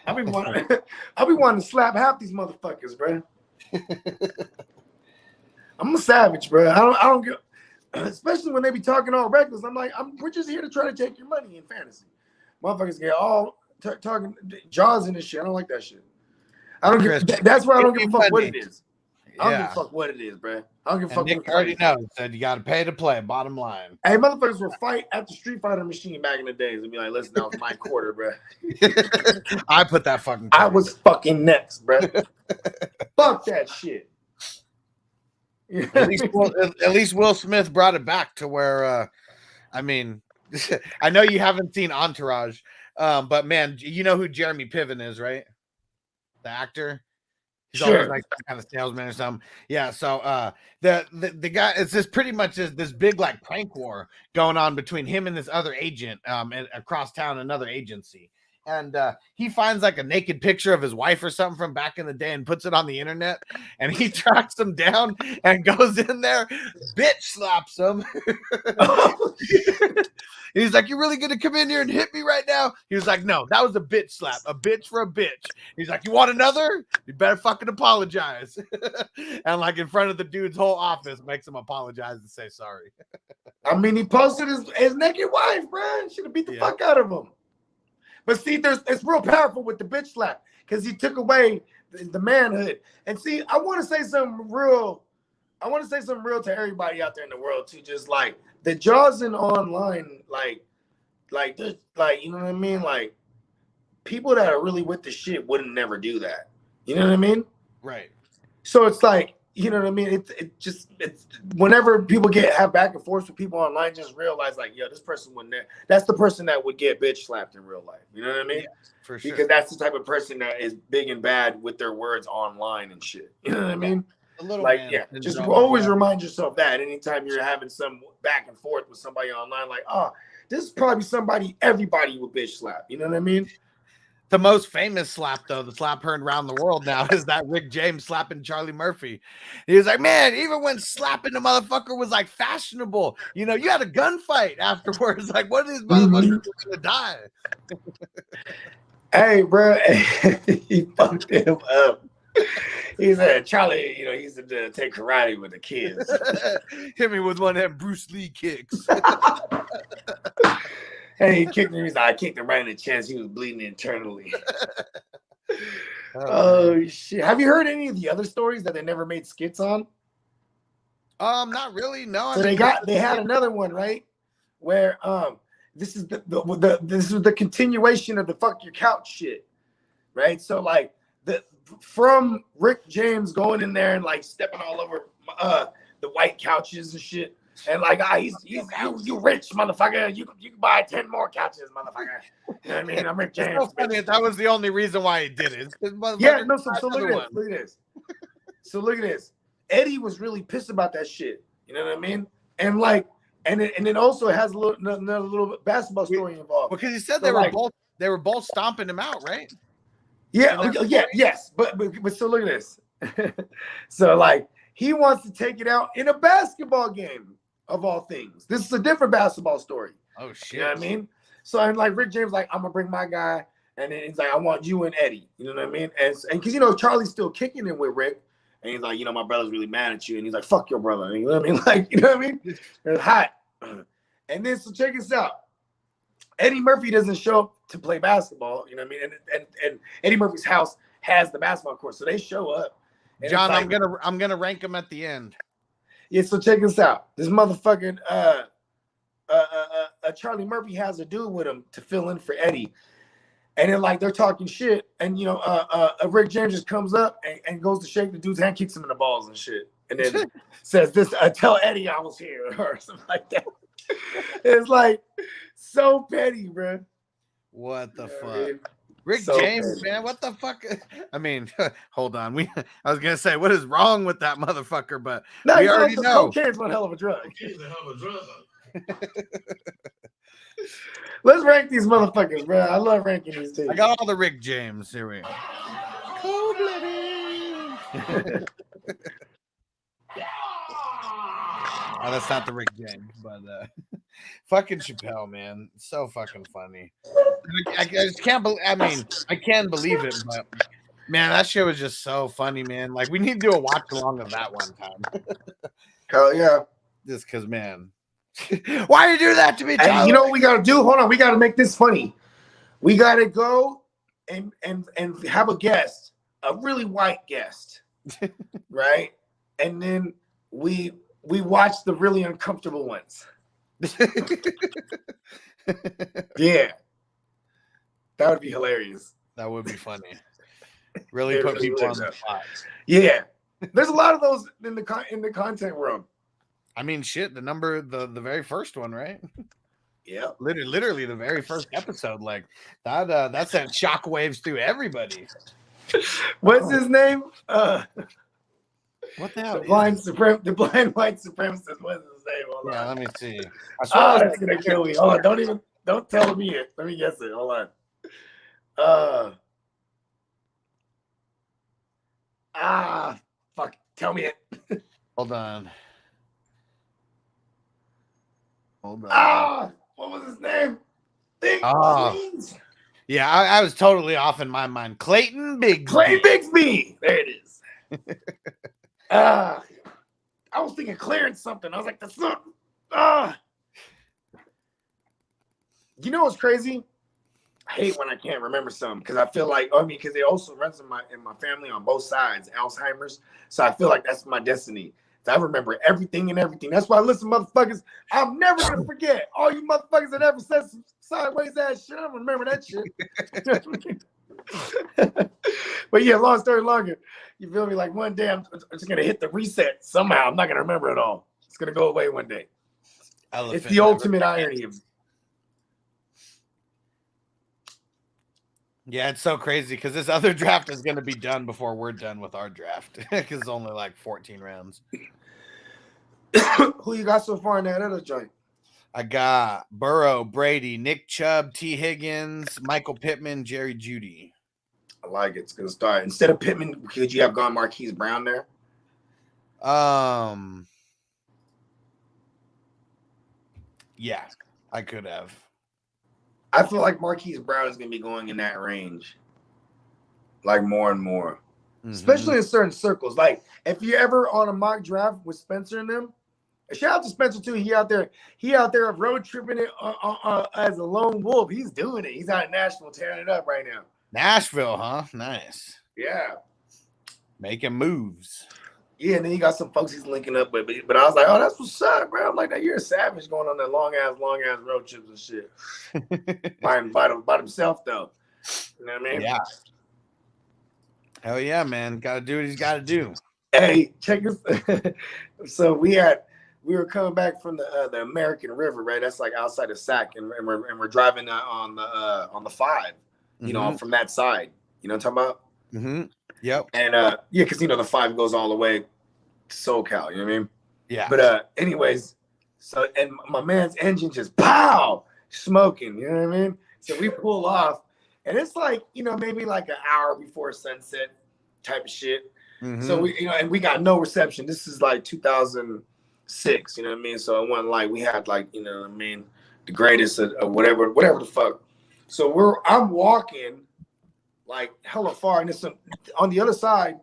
I be wanting to slap half these motherfuckers, bro. I'm a savage, bro. I don't get, especially when they be talking all reckless. I'm like, we're just here to try to take your money in fantasy. Motherfuckers get all talking jaws in this shit. I don't like that shit. I don't give. That's why I don't give a fuck what it is. I don't give a fuck what it is, bro. I don't give a fuck. Nick already knows. Said you got to pay to play. Bottom line. Hey, motherfuckers would fight at the Street Fighter machine back in the days and be like, "Listen, that was my quarter, bro." I put that fucking. I was fucking next, bro. Fuck that shit. At least Will Smith brought it back to where, I mean, I know you haven't seen Entourage, but man, you know who Jeremy Piven is, right? The actor. He's always like some kind of salesman or something. Yeah. So the guy, it's just pretty much this big like prank war going on between him and this other agent across town, another agency. And he finds like a naked picture of his wife or something from back in the day and puts it on the internet. And he tracks him down and goes in there, bitch slaps him. He's like, "You really gonna come in here and hit me right now?" He was like, "No, that was a bitch slap, a bitch for a bitch." He's like, "You want another? You better fucking apologize." And like in front of the dude's whole office, makes him apologize and say sorry. I mean, he posted his naked wife, bro. Should have beat the fuck out of him. But see, it's real powerful with the bitch slap because he took away the manhood. And see, I want to say something real. I want to say something real to everybody out there in the world too. Just like the jaws in online, like you know what I mean? Like people that are really with the shit wouldn't never do that. You know what I mean? Right. So it's like, you know what I mean? It's whenever people have back and forth with people online, just realize like, yo, this person wouldn't. That's the person that would get bitch slapped in real life. You know what I mean? Yeah, for sure. Because that's the type of person that is big and bad with their words online and shit. You know what I mean? A little Like, man yeah, and just drama, always yeah. remind yourself that anytime you're having some back and forth with somebody online, like, oh, this is probably somebody everybody would bitch slap. You know what I mean? The most famous slap, though, the slap heard around the world now, is that Rick James slapping Charlie Murphy. He was like, man, even when slapping the motherfucker was like fashionable, you know, you had a gunfight afterwards. Like, what is motherfucker gonna die? Hey, bro, he fucked him up. He said, Charlie, you know, he used to take karate with the kids. Hit me with one of them Bruce Lee kicks. Hey, he kicked him. He's like, I kicked him right in the chest. He was bleeding internally. Oh, shit. Have you heard any of the other stories that they never made skits on? Not really. No. So they had another one, right? Where this is this is the continuation of the fuck your couch shit, right? So like from Rick James going in there and like stepping all over the white couches and shit, and like you rich motherfucker, you can buy 10 more couches, motherfucker. You know what I mean? I'm Rick James. So funny, that was the only reason why he did it. Yeah, no. So look at this. Look at this. So look at this. Eddie was really pissed about that shit. You know what I mean? And like, and it also has another little basketball story involved. Because he said So they were both stomping him out, right? Yeah, yes. But so look at this. So like he wants to take it out in a basketball game of all things. This is a different basketball story. Oh shit. You know what I mean? So and like Rick James, like, I'm gonna bring my guy, and then he's like, I want you and Eddie. You know what I mean? And because you know Charlie's still kicking it with Rick. And he's like, you know, my brother's really mad at you. And he's like, fuck your brother. You know what I mean? Like, you know what I mean? It's hot. And then, so check this out. Eddie Murphy doesn't show up to play basketball. You know what I mean? And Eddie Murphy's house has the basketball court. So they show up. John, like, I'm gonna rank them at the end. Yeah, so check this out. This motherfucking Charlie Murphy has a dude with him to fill in for Eddie. And then, like, they're talking shit, and, you know, Rick James just comes up and goes to shake the dude's hand, kicks him in the balls and shit. And then says, tell Eddie I was here, or something like that. It's, like, so petty, bro. What the fuck? I mean? Rick So James, petty. man, what the fuck? I mean, hold on. I was going to say, what is wrong with that motherfucker? But No, we already know. Cocaine's one hell of a drug. Let's rank these motherfuckers, bro. I love ranking these two. I got all the Rick James. Here we go. Oh, that's not the Rick James, but fucking Chappelle, man. It's so fucking funny. I just can't believe, I mean, I can believe it, but man, that shit was just so funny, man. Like, we need to do a watch along of that one time. Hell yeah. Just because, man. Why you do that to me, Tyler? And you know what we gotta do? Hold on, we gotta make this funny. We gotta go and have a guest, a really white guest, right? And then we watch the really uncomfortable ones. Yeah, that would be hilarious. That would be funny. Really put people on the spot. Yeah, there's a lot of those in the content world. I mean, shit, the very first one, right? Yeah. Literally the very first episode. Like that sent shockwaves through everybody. What's his name? What the hell? The blind white supremacist. What's his name? Hold Yeah, on. let me see. I swear That's gonna kill me. Hold on, don't tell me it. Let me guess it. Hold on. Fuck. Tell me it. Hold on. What was his name? Yeah, I was totally off in my mind. Clayton Bigsby. Clayton Bigsby. There it is. I was thinking Clarence something. I was like, that's not. You know what's crazy? I hate when I can't remember something because I feel like, I mean, because it also runs in my family on both sides, Alzheimer's. So I feel like that's my destiny. I remember everything and everything. That's why I listen, motherfuckers. I'm never gonna forget. All you motherfuckers that ever said some sideways ass shit, I don't remember that shit. But yeah, long story longer. You feel me? Like one day I'm just gonna hit the reset somehow. I'm not gonna remember it all. It's gonna go away one day. It's the ultimate irony of. Yeah, it's so crazy because this other draft is going to be done before we're done with our draft because it's only like 14 rounds. Who you got so far in that other joint? I got Burrow, Brady, Nick Chubb, T. Higgins, Michael Pittman, Jerry Jeudy. I like it. It's gonna start. Instead of Pittman, could you have gone Marquise Brown there? Yeah, I could have. I feel like Marquise Brown is gonna be going in that range, like more and more, especially in certain circles. Like if you're ever on a mock draft with Spencer and them, shout out to Spencer too. He out there road tripping it as a lone wolf. He's doing it. He's out in Nashville tearing it up right now. Nashville, huh? Nice. Yeah, making moves. Yeah, and then you got some folks he's linking up with. But I was like, oh, that's what's up, bro. I'm like, you're a savage going on that long ass road trips and shit. by himself, though. You know what I mean? Yeah. Hell yeah, man. Got to do what he's got to do. Hey, check this. So we were coming back from the American River, right? That's like outside of Sac, and we're driving on the 5, you know, from that side. You know what I'm talking about? Mm-hmm. Yep. And yeah, because you know the 5 goes all the way to SoCal, you know what I mean? Yeah. But anyways, so and my man's engine just pow smoking, you know what I mean? So we pull off, and it's like, you know, maybe like an hour before sunset type of shit. So we, you know, and we got no reception. This is like 2006, you know what I mean? So it wasn't like we had like, you know what I mean, the greatest of whatever the fuck. So I'm walking like hella far, and it's on the other side,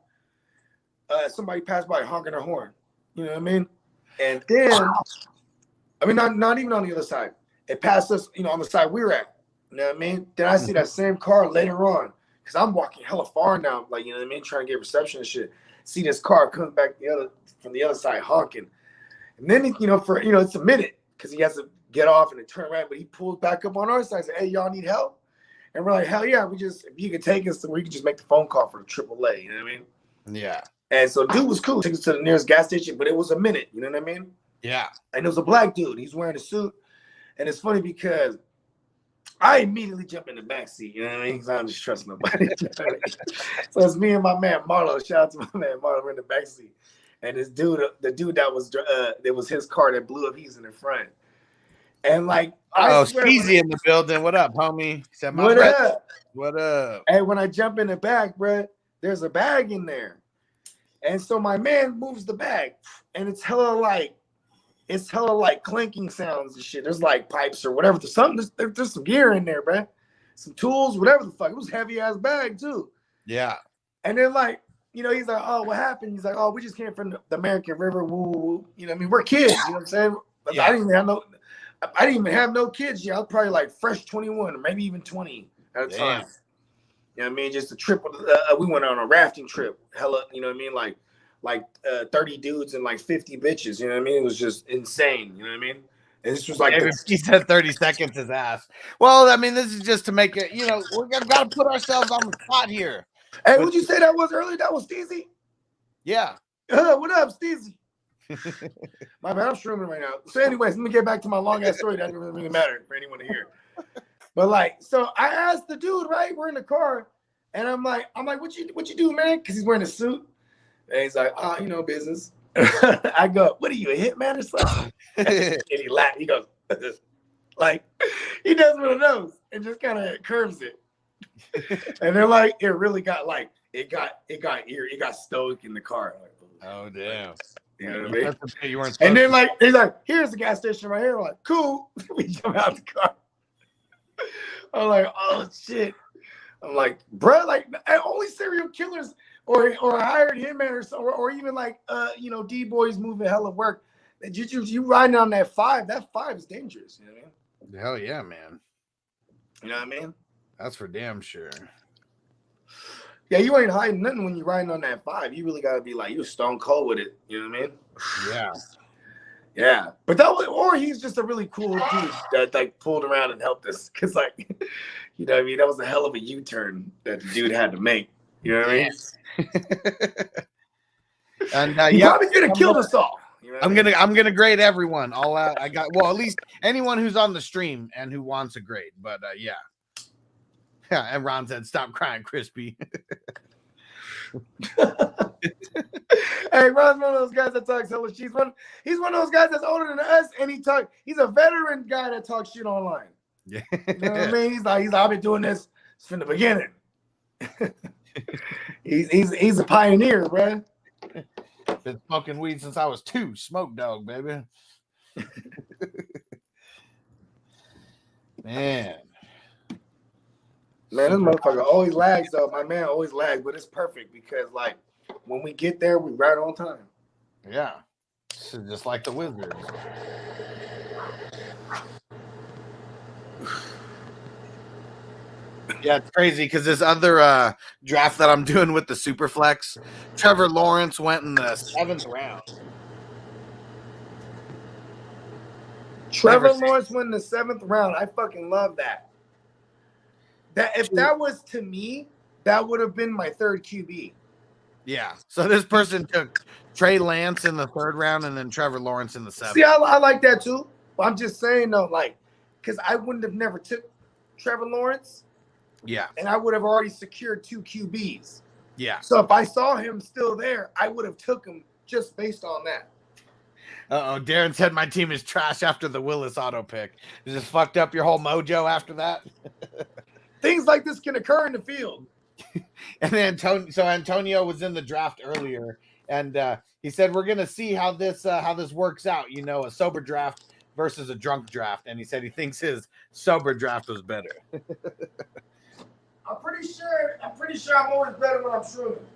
somebody passed by honking their horn. You know what I mean? And then, I mean, not even on the other side. It passed us, you know, on the side we were at. You know what I mean? Then I see that same car later on, because I'm walking hella far now, like, you know what I mean, trying to get reception and shit. See this car comes back from the other side honking. And then, you know, it's a minute, because he has to get off and then turn around, but he pulls back up on our side and says, hey, y'all need help? And we're like, hell yeah, if you could take us to where you could just make the phone call for the AAA, you know what I mean? Yeah. And so dude was cool. Took us to the nearest gas station, but it was a minute, you know what I mean? Yeah. And it was a black dude. He's wearing a suit. And it's funny because I immediately jump in the back seat, you know what I mean? Because I don't just trust nobody. So it's me and my man Marlo. Shout out to my man Marlo. We're in the back seat. And this dude, the dude that was his car that blew up, he's in the front. And like, Steezy in the building. What up, homie? Said, what up? What up? And when I jump in the back, bro, there's a bag in there. And so my man moves the bag, and it's hella like clinking sounds and shit. There's like pipes or whatever. There's some gear in there, bro. Some tools, whatever the fuck. It was a heavy ass bag too. Yeah. And then like, you know, he's like, oh, what happened? He's like, oh, we just came from the American River. Woo, woo. You know what I mean? We're kids. You know what I'm saying? Yeah. I didn't even have no kids yet. I was probably like fresh 21 or maybe even 20 at a time. You know what I mean? Just a trip. We went on a rafting trip. Hella, you know what I mean? Like 30 dudes and like 50 bitches. You know what I mean? It was just insane. You know what I mean? And this was like he said 30 seconds his ass. Well, I mean, this is just to make it. You know, we got to put ourselves on the spot here. Hey, would you say that was earlier? That was Steezy? Yeah. What up, Steezy? My bad, I'm streaming right now. So, anyways, let me get back to my long ass story. That doesn't really matter for anyone to hear. But like, so I asked the dude, right? We're in the car, and I'm like, what you do, man? Because he's wearing a suit. And he's like, you know, business. I go, what are you, a hitman or something? And he laughed. He goes, like, he does one of those and just kind of curves it. And they're like, it really got like, it got stoic in the car. Like, oh damn. You know what I mean? And then like, he's like, here's the gas station right here. I'm like, cool. We jump out the car. I'm like, oh shit. I'm like, bro, like only serial killers or hired hitman or even like you know, D-boys moving hella work. You riding on that 5, that 5 is dangerous, you know what I mean? Hell yeah, man. You know what I mean? That's for damn sure. Yeah, you ain't hiding nothing when you're riding on that 5. You really gotta be like, you're stone cold with it. You know what I mean? Yeah. Yeah. But that was, or he's just a really cool dude that like pulled around and helped us. Cause like, you know what I mean? That was a hell of a U-turn that the dude had to make. You know what I mean? And He probably could have killed us all. You know what I mean? I'm gonna grade everyone all out. I got at least anyone who's on the stream and who wants a grade. But yeah. Yeah, and Ron said, "Stop crying, Crispy." Hey, Ron's one of those guys that talks hella shit. He's one of those guys that's older than us, and he's a veteran guy that talks shit online. Yeah, you know what I mean. He's like, I've been doing this from the beginning. he's a pioneer, bro. Been smoking weed since I was 2. Smoke dog, baby. Man, this motherfucker always lags though. My man always lags, but it's perfect because like when we get there, we right on time. Yeah, just like the Wizards. Yeah, it's crazy because this other draft that I'm doing with the Superflex, Trevor Lawrence went in the 7th round. Trevor Lawrence went in the 7th round. I fucking love that. If that was to me, that would have been my 3rd QB. Yeah. So this person took Trey Lance in the 3rd round and then Trevor Lawrence in the 7th. See, I like that too. But I'm just saying though, like, because I wouldn't have never took Trevor Lawrence. Yeah. And I would have already secured 2 QBs. Yeah. So if I saw him still there, I would have took him just based on that. Darren said my team is trash after the Willis auto pick. Is this fucked up your whole mojo after that? Things like this can occur in the field. And then Antonio was in the draft earlier, and he said we're gonna see how this works out. You know, a sober draft versus a drunk draft, and he said he thinks his sober draft was better. I'm pretty sure I'm always better when I'm shooting.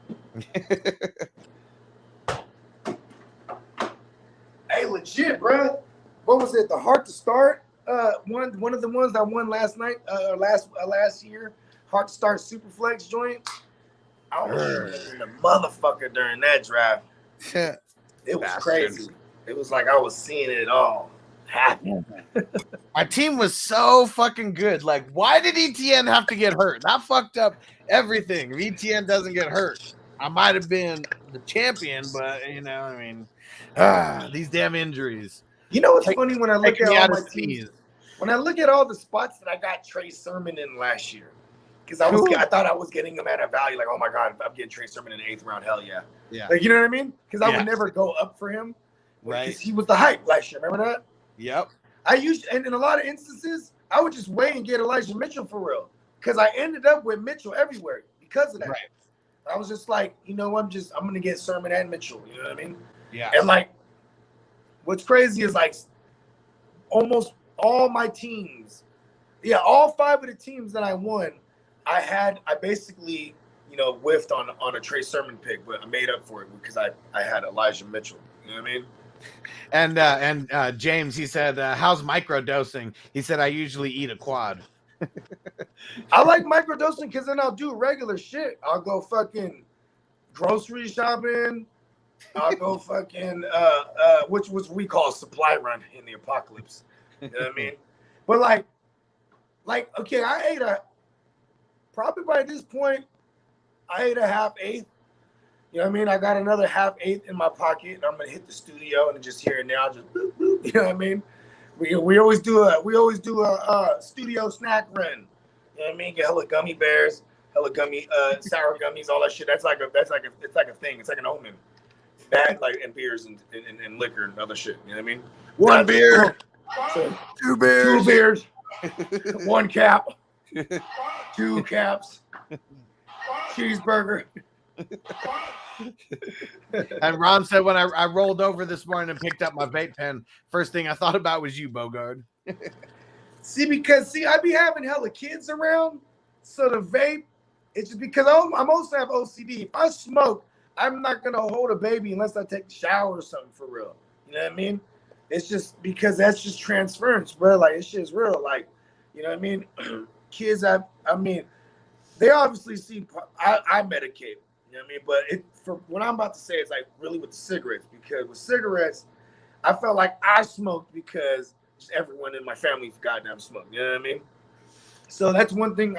Hey, legit, bro. What was it? The Heart to Start. One of the ones I won last night, last year. Heart to Start Superflex joint. I was shooting the motherfucker during that draft. It was crazy. It was like I was seeing it all happen. My team was so fucking good. Like, why did ETN have to get hurt? That fucked up everything. If ETN doesn't get hurt, I might have been the champion, but you know, I mean, these damn injuries. You know what's funny when I look at all my teams? Teams. When I look at all the spots that I got Trey Sermon in last year, because I thought I was getting him at a value, like, oh my god, if I'm getting Trey Sermon in the 8th round, hell yeah. Yeah. Like, you know what I mean? Because I would never go up for him. Right. Because he was the hype last year. Remember that? Yep. And in a lot of instances, I would just wait and get Elijah Mitchell for real. Because I ended up with Mitchell everywhere because of that. Right. I was just like, you know, I'm gonna get Sermon and Mitchell. You know what I mean? Yeah. And like, what's crazy is like almost all my teams, all 5 of the teams that I won, I basically, you know, whiffed on a Trey Sermon pick, but I made up for it because I had Elijah Mitchell. You know what I mean? And James, he said, how's microdosing? He said, I usually eat a quad. I like microdosing because then I'll do regular shit. I'll go fucking grocery shopping. I'll go fucking which we call a supply run in the apocalypse. You know what I mean? But like okay, I ate probably by this point, I ate a half-8. You know what I mean? I got another half-8 in my pocket, and I'm gonna hit the studio and just here and there, I'll just boop, boop, you know what I mean? We always do a studio snack run. You know what I mean? Get hella gummy bears, hella gummy sour gummies, all that shit. It's like a thing. It's like an omen. That like and beers and liquor and other shit. You know what I mean? One beer, so, 2 beers, 2 beers, 1 cap, 2 caps, cheeseburger. And Ron said when I rolled over this morning and picked up my vape pen, first thing I thought about was you, Bogard. Because I be having hella kids around, so the vape, it's just because I mostly have OCD. If I smoke, I'm not gonna hold a baby unless I take a shower or something for real. You know what I mean? It's just because that's just transference, bro. Like, it's just real. Like, you know what I mean? Kids, I I mean, they obviously see I medicate, you know what I mean? But for what I'm about to say is like really with the cigarettes, because with cigarettes, I felt like I smoked because just everyone in my family goddamn smoked, you know what I mean? So that's one thing.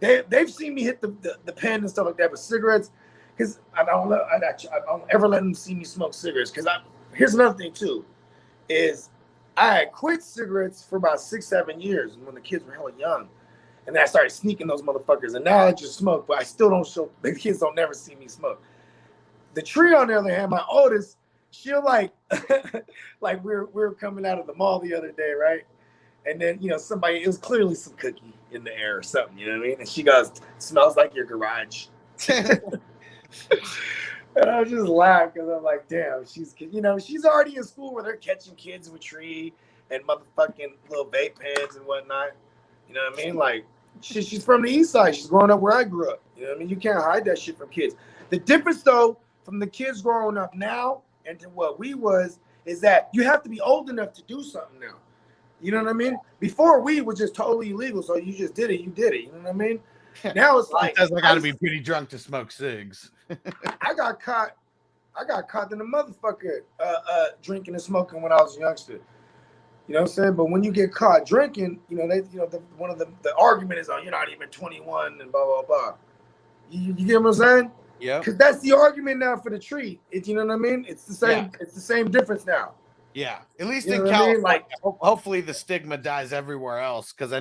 They've seen me hit the pen and stuff like that, but cigarettes, because I don't ever let them see me smoke cigarettes. Because here's another thing too, is I had quit cigarettes for about 6-7 years when the kids were hella young. And then I started sneaking those motherfuckers. And now I just smoke, but I still don't show. The kids don't never see me smoke. The tree, on the other hand, my oldest, she'll like, like we were coming out of the mall the other day, right? And then, it was clearly some cookie in the air or something, you know what I mean? And she goes, "Smells like your garage." And I just laugh because I'm like, damn, she's already in school where they're catching kids with tree and motherfucking little vape pens and whatnot. You know what I mean? Like, she's from the east side. She's growing up where I grew up. You know what I mean? You can't hide that shit from kids. The difference, though, from the kids growing up now and to what we was, is that you have to be old enough to do something now. You know what I mean? Before, weed was just totally illegal, so you just did it. You did it. You know what I mean? Now it's like, I got to be pretty drunk to smoke cigs. I got caught in the motherfucker drinking and smoking when I was a youngster. You know what I'm saying? But when you get caught drinking, one of the argument is, oh, you're not even 21 and blah blah blah. You get what I'm saying? Yeah. Because that's the argument now for the tree. You know what I mean? It's the same. Yeah. It's the same difference now. Yeah, at least in California, I mean? Like, hopefully the stigma dies everywhere else. Because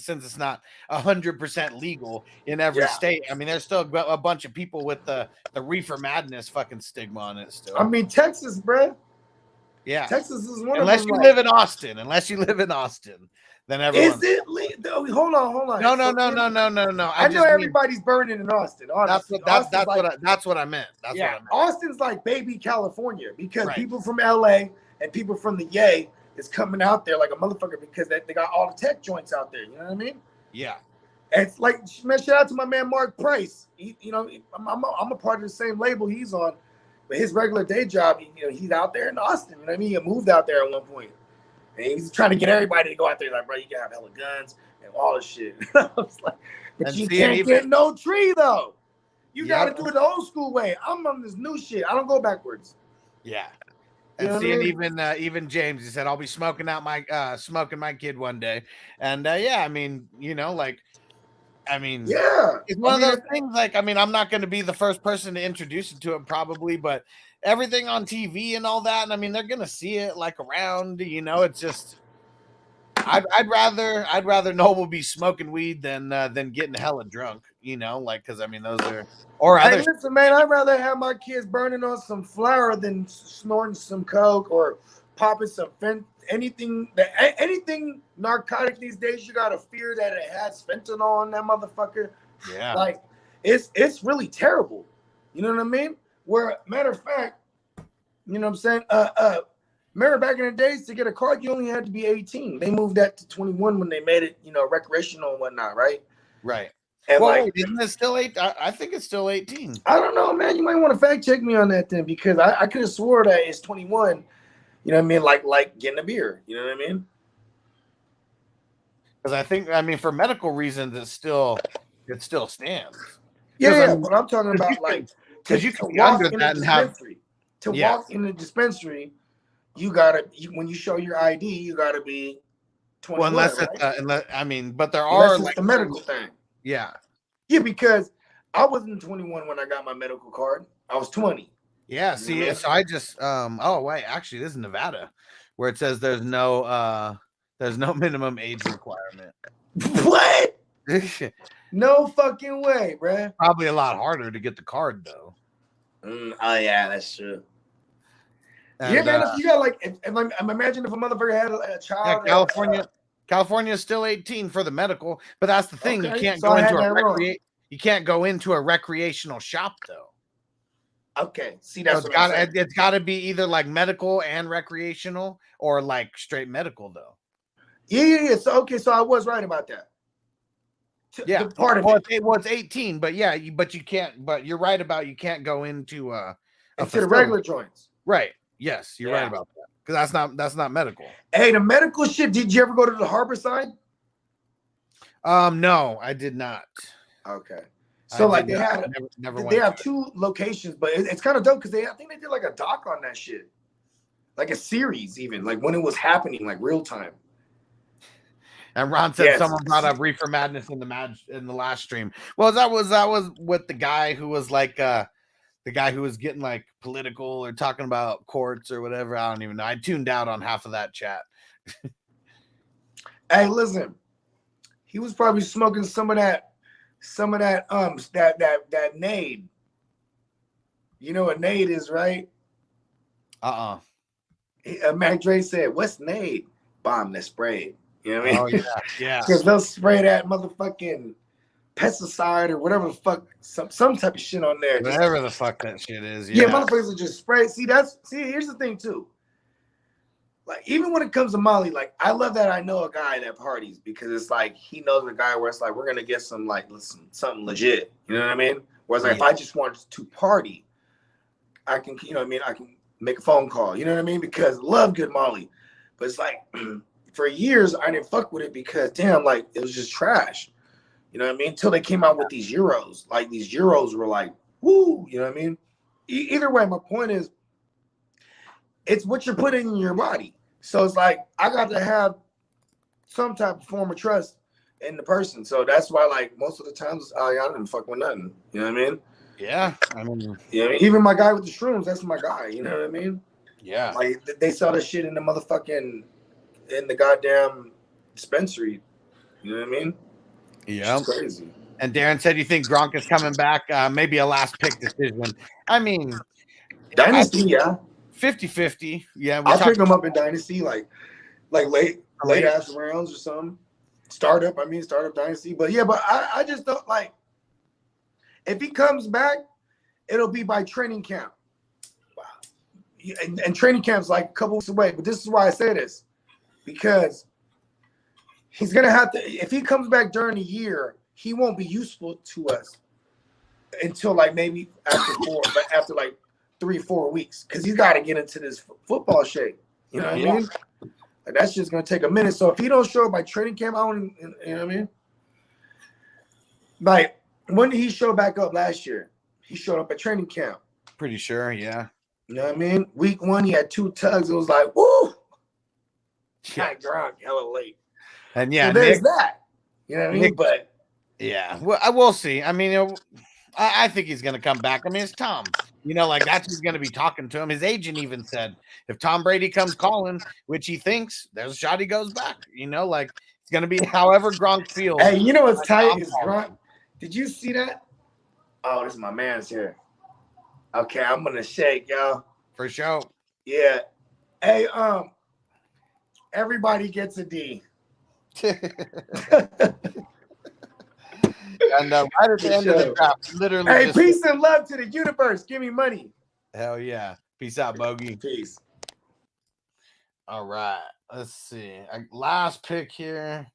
since it's not 100% legal in every state, I mean, there's still a bunch of people with the reefer madness fucking stigma on it still. I mean, Texas, bro. Yeah, Texas is one unless of them. Unless you live in Austin, then everyone. Is it legal? Hold on. No. I know everybody's burning in Austin. Honestly. That's what I meant. Austin's like baby California because people from LA. And people from the Yay is coming out there like a motherfucker because they got all the tech joints out there. You know what I mean? Yeah. And it's like, man, shout out to my man Mark Price. I'm a part of the same label he's on, but his regular day job, he's out there in Austin. You know what I mean? He moved out there at one point, and he's trying to get everybody to go out there. Like, bro, you gotta have hella guns and all this shit. I was like, but you can't get no tree though. You gotta do it the old school way. I'm on this new shit. I don't go backwards. Yeah. And even James, he said, "I'll be smoking my kid one day." And it's one of those things. Like, I mean, I'm not going to be the first person to introduce it to him, probably, but everything on TV and all that, and I mean, they're going to see it like around. It's just, I'd rather Noble be smoking weed than getting hella drunk. Because I mean, those are Hey, listen, man, I'd rather have my kids burning on some flour than snorting some coke or popping some anything narcotic these days. You gotta fear that it has fentanyl on that motherfucker. Yeah, like it's really terrible. You know what I mean? Where matter of fact, you know what I'm saying? Remember back in the days to get a card, you only had to be 18. They moved that to 21 when they made it, recreational and whatnot, right? Right. And isn't it still 8? I think it's still 18. I don't know, man. You might want to fact check me on that then, because I could have swore that it's 21. You know what I mean? Like getting a beer. You know what I mean? Because for medical reasons, it still stands. Yeah, but I'm talking about like because you can walk in that and have walk in the dispensary. You gotta when you show your ID, you gotta be 21. Well, but there are like the medical thing. Yeah, because I wasn't 21 when I got my medical card. I was 20. Yeah, see, so I just actually, this is Nevada, where it says there's no minimum age requirement. What? No fucking way, bruh. Probably a lot harder to get the card though. Oh yeah, that's true. And, yeah, man. If you got imagine if a motherfucker had a child. Yeah, California is still 18 for the medical, but that's the thing. Okay. You can't go into a recreational shop though. Okay, see, that's so it's got to be either like medical and recreational, or like straight medical though. Yeah. So I was right about that. Yeah, part of it. Well, it's 18, but yeah, but you can't. But you're right about you can't go into the regular joints. Right. Yes, you're right about that. Because that's not medical. Hey, the medical shit. Did you ever go to the Harbor side? No, I did not. Okay. So I like did they not. had never they went have to it. 2 locations, but it's kind of dope because I think they did like a doc on that shit, like a series, even like when it was happening, like real time. And Ron said Yes. someone brought up Reefer Madness in the last stream. Well, that was with the guy who was like the guy who was getting like political or talking about courts or whatever. I don't even know. I tuned out on half of that chat. Hey, listen, he was probably smoking some of that that nade. You know what nade is, right? Mac Dre said, "What's nade? Bomb that sprayed." You know what I mean? Oh yeah, yeah. Because they'll spray that motherfucking pesticide or whatever the fuck, some type of shit on there. Whatever the fuck that shit is. Yeah, Yeah, motherfuckers will just spray. See, here's the thing too. Like, even when it comes to Molly, like, I love that I know a guy that parties because it's like he knows a guy where it's like we're gonna get some like something legit. You know what I mean? Whereas like if I just want to party, I can, you know what I mean, I can make a phone call. You know what I mean? Because I love good Molly, but it's like for years I didn't fuck with it because damn, like it was just trash. You know what I mean? Until they came out with these Euros. Like these Euros were like, woo. You know what I mean? Either way, my point is, it's what you're putting in your body. So it's like I got to have some type of form of trust in the person. So that's why, like, most of the times, I didn't fuck with nothing. You know what I mean? yeah. I mean, Yeah. Even my guy with the shrooms, that's my guy. You know what I mean? yeah. Like they sell this shit in the goddamn dispensary. You know what I mean? Yeah. It's crazy. And Darren said, "You think Gronk is coming back? Maybe a last pick decision." I mean, Dynasty, yeah. 50-50. Yeah, I'll pick him up in Dynasty, like late ass rounds or something. Startup Dynasty. But yeah, but I just don't like if he comes back, it'll be by training camp. Wow. And training camp's like a couple weeks away. But this is why I say this. Because he's gonna have to, if he comes back during the year, he won't be useful to us until like maybe after like 3-4 weeks, because he's got to get into this football shape. You know what I mean? And that's just gonna take a minute. So if he don't show up by training camp, I don't, you know what I mean? Like, when did he show back up last year? He showed up at training camp. Pretty sure, yeah. You know what I mean? Week 1, he had 2 tugs. It was like, woo! Got Gronk hella late. And yeah, so there's Nick, that. You know what I mean? But yeah, well, I will see. I mean, I think he's gonna come back. I mean, it's Tom. You know, like that's who's gonna be talking to him. His agent even said if Tom Brady comes calling, which he thinks, there's a shot he goes back. You know, like it's gonna be however Gronk feels. hey, you know what's like tight is Gronk. Did you see that? Oh, this is my man's here. Okay, I'm gonna shake, y'all. For sure. Yeah. Hey, everybody gets a D. And right at the end of the draft, literally. Hey, peace and love to the universe. Give me money. Hell yeah. Peace out, Bogey. Peace. All right. Let's see. Last pick here.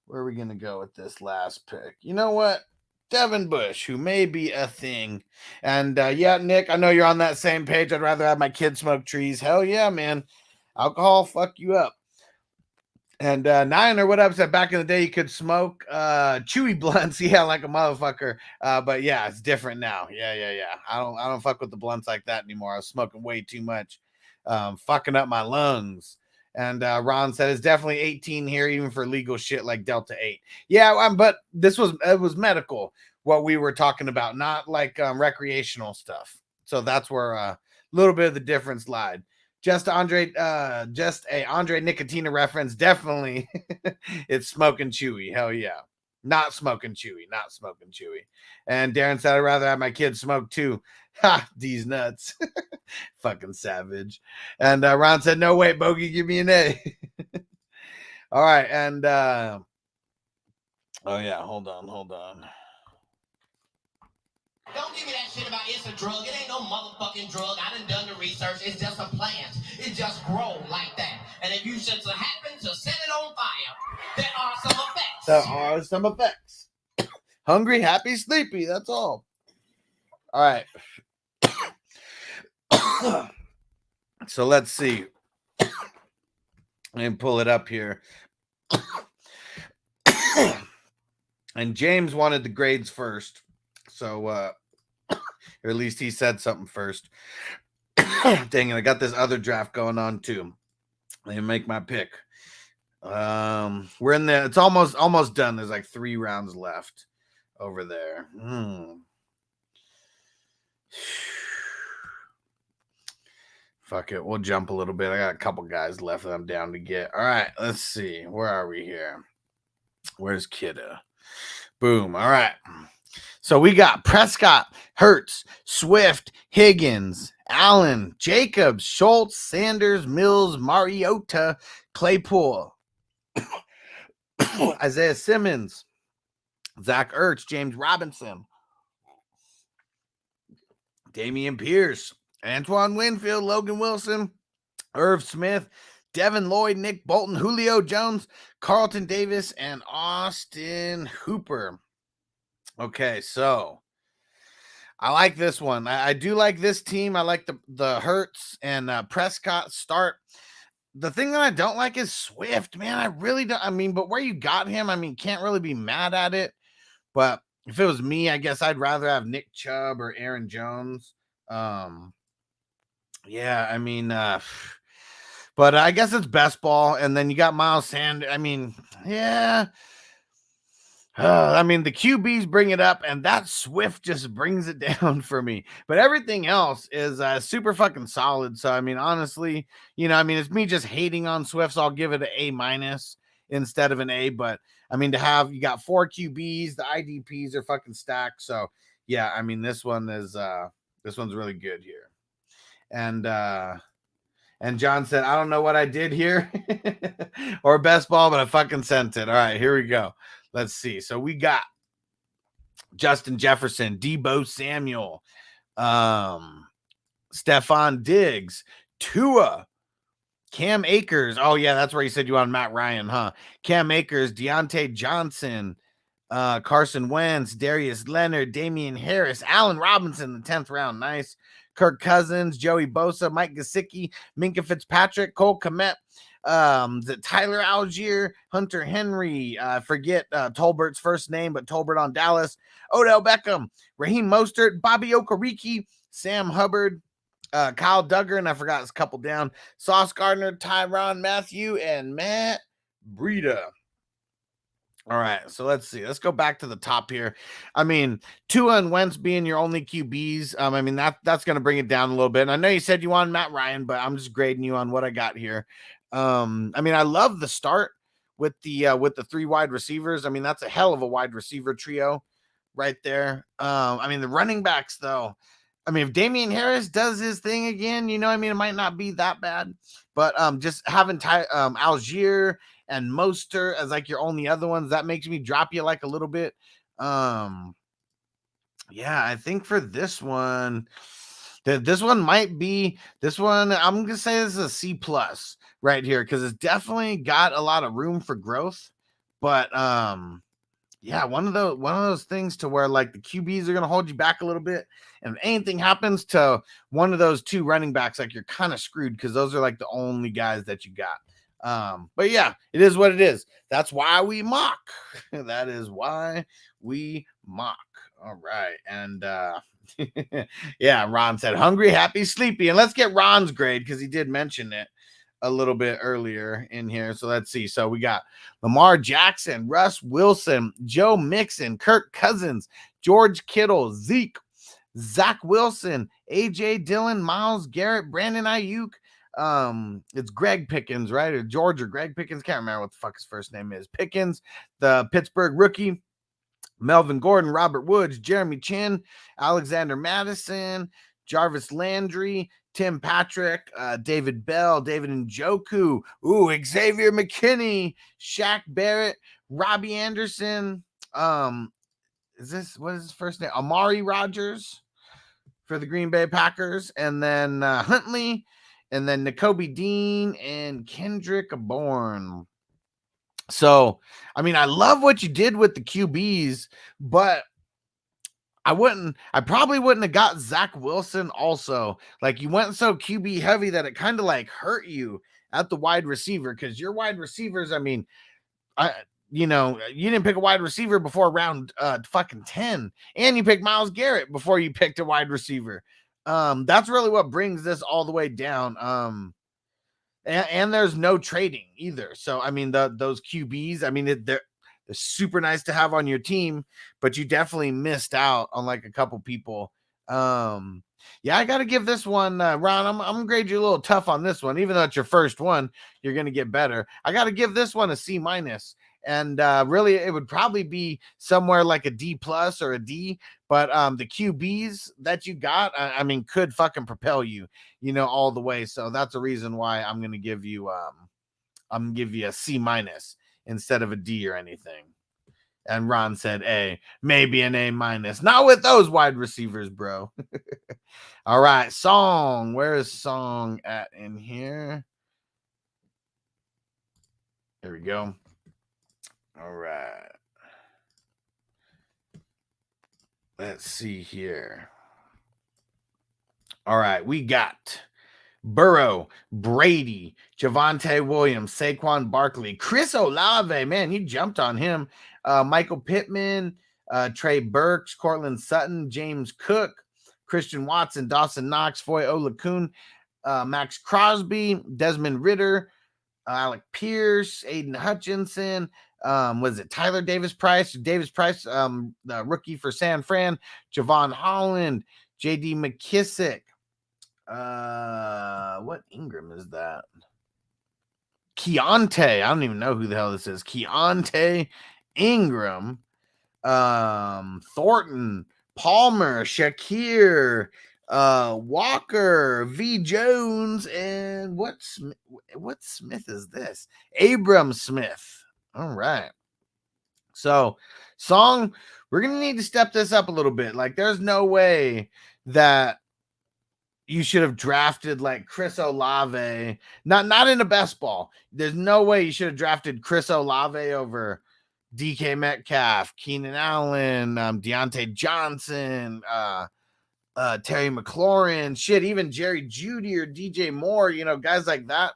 Where are we going to go with this last pick? You know what? Devin Bush, who may be a thing. And yeah, Nick, I know you're on that same page. I'd rather have my kids smoke trees. Hell yeah, man. Alcohol, fuck you up. And Niner, what up? Said back in the day you could smoke chewy blunts, yeah, like a motherfucker. But yeah, it's different now. Yeah. I don't fuck with the blunts like that anymore. I was smoking way too much, fucking up my lungs. And Ron said it's definitely 18 here, even for legal shit like Delta 8. Yeah, but it was medical what we were talking about, not like recreational stuff. So that's where a little bit of the difference lied. Just a Andre Nicotina reference. Definitely, it's smoking chewy. Hell yeah, not smoking chewy. And Darren said I'd rather have my kids smoke too. Ha, these nuts, fucking savage. And Ron said no wait, Bogey, give me an A. All right, and oh yeah, hold on. Don't give me that shit about it's a drug. It ain't no motherfucking drug. I done the research. It's just a plant. It just grows like that. And if you just happen to set it on fire, there are some effects. Hungry, happy, sleepy. That's all. All right. So let's see. Let me pull it up here. And James wanted the grades first. So, or at least he said something first. Dang it, I got this other draft going on too. Let me make my pick. We're in there. It's almost done. There's like 3 rounds left over there. Fuck it. We'll jump a little bit. I got a couple guys left that I'm down to get. All right, let's see. Where are we here? Where's Kidda? Boom. All right. So we got Prescott, Hurts, Swift, Higgins, Allen, Jacobs, Schultz, Sanders, Mills, Mariota, Claypool, Isaiah Simmons, Zach Ertz, James Robinson, Damian Pierce, Antoine Winfield, Logan Wilson, Irv Smith, Devin Lloyd, Nick Bolton, Julio Jones, Carlton Davis, and Austin Hooper. Okay, so I like this one. I do like this team. I like the Hurts and Prescott start. The thing that I don't like is Swift, man. I really don't. I mean, but where you got him, I mean, can't really be mad at it. But if it was me, I guess I'd rather have Nick Chubb or Aaron Jones. Yeah, I mean, but I guess it's best ball. And then you got Miles Sanders. I mean, yeah. I mean, the QBs bring it up, and that Swift just brings it down for me. But everything else is super fucking solid. So, I mean, honestly, you know, I mean, it's me just hating on Swift, so I'll give it an A- instead of an A. But, I mean, you got 4 QBs, the IDPs are fucking stacked. So, yeah, I mean, this one's really good here. And John said, I don't know what I did here or best ball, but I fucking sent it. All right, here we go. Let's see. So we got Justin Jefferson, Deebo Samuel, Stephon Diggs, Tua, Cam Akers. Oh, yeah, that's where you said you want Matt Ryan, huh? Cam Akers, Deontay Johnson, Carson Wentz, Darius Leonard, Damian Harris, Allen Robinson, the 10th round. Nice. Kirk Cousins, Joey Bosa, Mike Gesicki, Minka Fitzpatrick, Cole Kmet, Tyler Algier, Hunter Henry, forget Tolbert's first name, but Tolbert on Dallas, Odell Beckham, Raheem Mostert, Bobby Okereke, Sam Hubbard, Kyle Duggar, and I forgot a couple down, Sauce Gardner, Tyrann Mathieu, and Matt Breida. All right, so let's see. Let's go back to the top here. I mean, Tua and Wentz being your only QBs. I mean, that's going to bring it down a little bit. And I know you said you wanted Matt Ryan, but I'm just grading you on what I got here. I mean, I love the start with the 3 wide receivers. I mean, that's a hell of a wide receiver trio right there. I mean, the running backs, though. I mean, if Damian Harris does his thing again, you know, I mean, it might not be that bad. But just having Algier and Mostert as like your only other ones, that makes me drop you like a little bit. Yeah, I think for this one, this one might be this one. I'm gonna say this is a C+ right here because it's definitely got a lot of room for growth. But yeah, one of those things to where like the QBs are gonna hold you back a little bit, and if anything happens to one of those 2 running backs, like you're kind of screwed because those are like the only guys that you got. But yeah, it is what it is. That's why we mock. That is why we mock. All right. And yeah, Ron said hungry, happy, sleepy. And let's get Ron's grade because he did mention it a little bit earlier in here. So let's see. So we got Lamar Jackson, Russ Wilson, Joe Mixon, Kirk Cousins, George Kittle, Zeke, Zach Wilson, AJ Dillon, Myles Garrett, Brandon Ayuk. It's Greg Pickens, right? Or George or Greg Pickens. Can't remember what the fuck his first name is. Pickens, the Pittsburgh rookie, Melvin Gordon, Robert Woods, Jeremy Chin, Alexander Madison, Jarvis Landry, Tim Patrick, David Bell, David Njoku, Xavier McKinney, Shaq Barrett, Robbie Anderson. What is his first name? Amari Rogers for the Green Bay Packers, and then Huntley. And then Nakobe Dean and Kendrick Bourne. So, I mean, I love what you did with the QBs, but I probably wouldn't have got Zach Wilson also. Like, you went so QB heavy that it kind of like hurt you at the wide receiver because your wide receivers, I mean, you didn't pick a wide receiver before round fucking 10, and you picked Myles Garrett before you picked a wide receiver. That's really what brings this all the way down. And there's no trading either. So I mean, those QBs, I mean, they're super nice to have on your team, but you definitely missed out on like a couple people. Yeah, I got to give this one, Ron, I'm gonna grade you a little tough on this one. Even though it's your first one, you're going to get better. I got to give this one a C-. And really, it would probably be somewhere like a D+ or a D. But the QBs that you got, I mean, could fucking propel you, all the way. So that's a reason why I'm going to give you a C- instead of a D or anything. And Ron said A, maybe an A-. Not with those wide receivers, bro. All right, Song. Where is Song at in here? There we go. All right. Let's see here. All right, we got Burrow, Brady, Javonte Williams, Saquon Barkley, Chris Olave. Man, you jumped on him. Michael Pittman, Trey Burks, Cortland Sutton, James Cook, Christian Watson, Dawson Knox, Foy Olakun, Max Crosby, Desmond Ridder, Alec Pierce, Aiden Hutchinson. Was it Tyler Davis Price? The rookie for San Fran, Javon Holland, JD McKissick. What Ingram is that? Keontae. I don't even know who the hell this is. Keontae Ingram, Thornton, Palmer, Shakir, Walker, V. Jones, and what Smith is this? Abram Smith. All right. So, Song, we're going to need to step this up a little bit. Like, there's no way that you should have drafted like Chris Olave, not in a best ball. There's no way you should have drafted Chris Olave over DK Metcalf, Keenan Allen, Deontay Johnson, Terry McLaurin, shit, even Jerry Jeudy or DJ Moore, guys like that.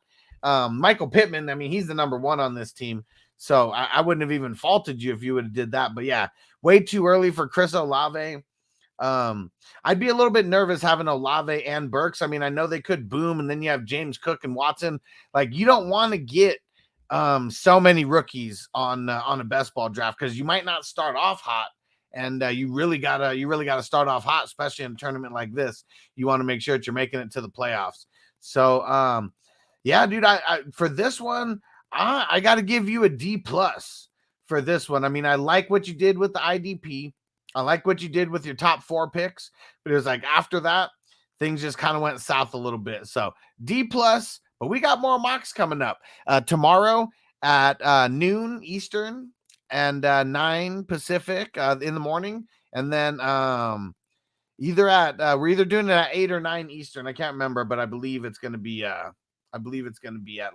Michael Pittman, I mean, he's the number one on this team. So I wouldn't have even faulted you if you would have did that. But yeah, way too early for Chris Olave. I'd be a little bit nervous having Olave and Burks. I mean, I know they could boom, and then you have James Cook and Watson. Like, you don't want to get so many rookies on a best ball draft, because you might not start off hot, and you really gotta start off hot, especially in a tournament like this. You want to make sure that you're making it to the playoffs. So yeah, dude, I for this one, I got to give you a D+ for this one. I mean, I like what you did with the IDP. I like what you did with your top 4 picks, but it was like after that, things just kind of went south a little bit. So D+, but we got more mocks coming up tomorrow at noon Eastern and 9 Pacific in the morning. And then we're either doing it at 8 or 9 Eastern. I can't remember, but I believe it's going to be at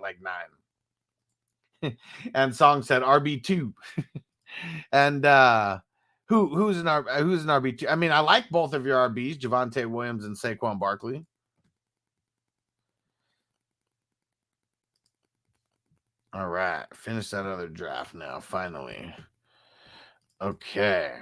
like 9. And Song said RB2. And who's an RB2? I mean, I like both of your RBs, Javonte Williams and Saquon Barkley. All right, finish that other draft now, finally. Okay.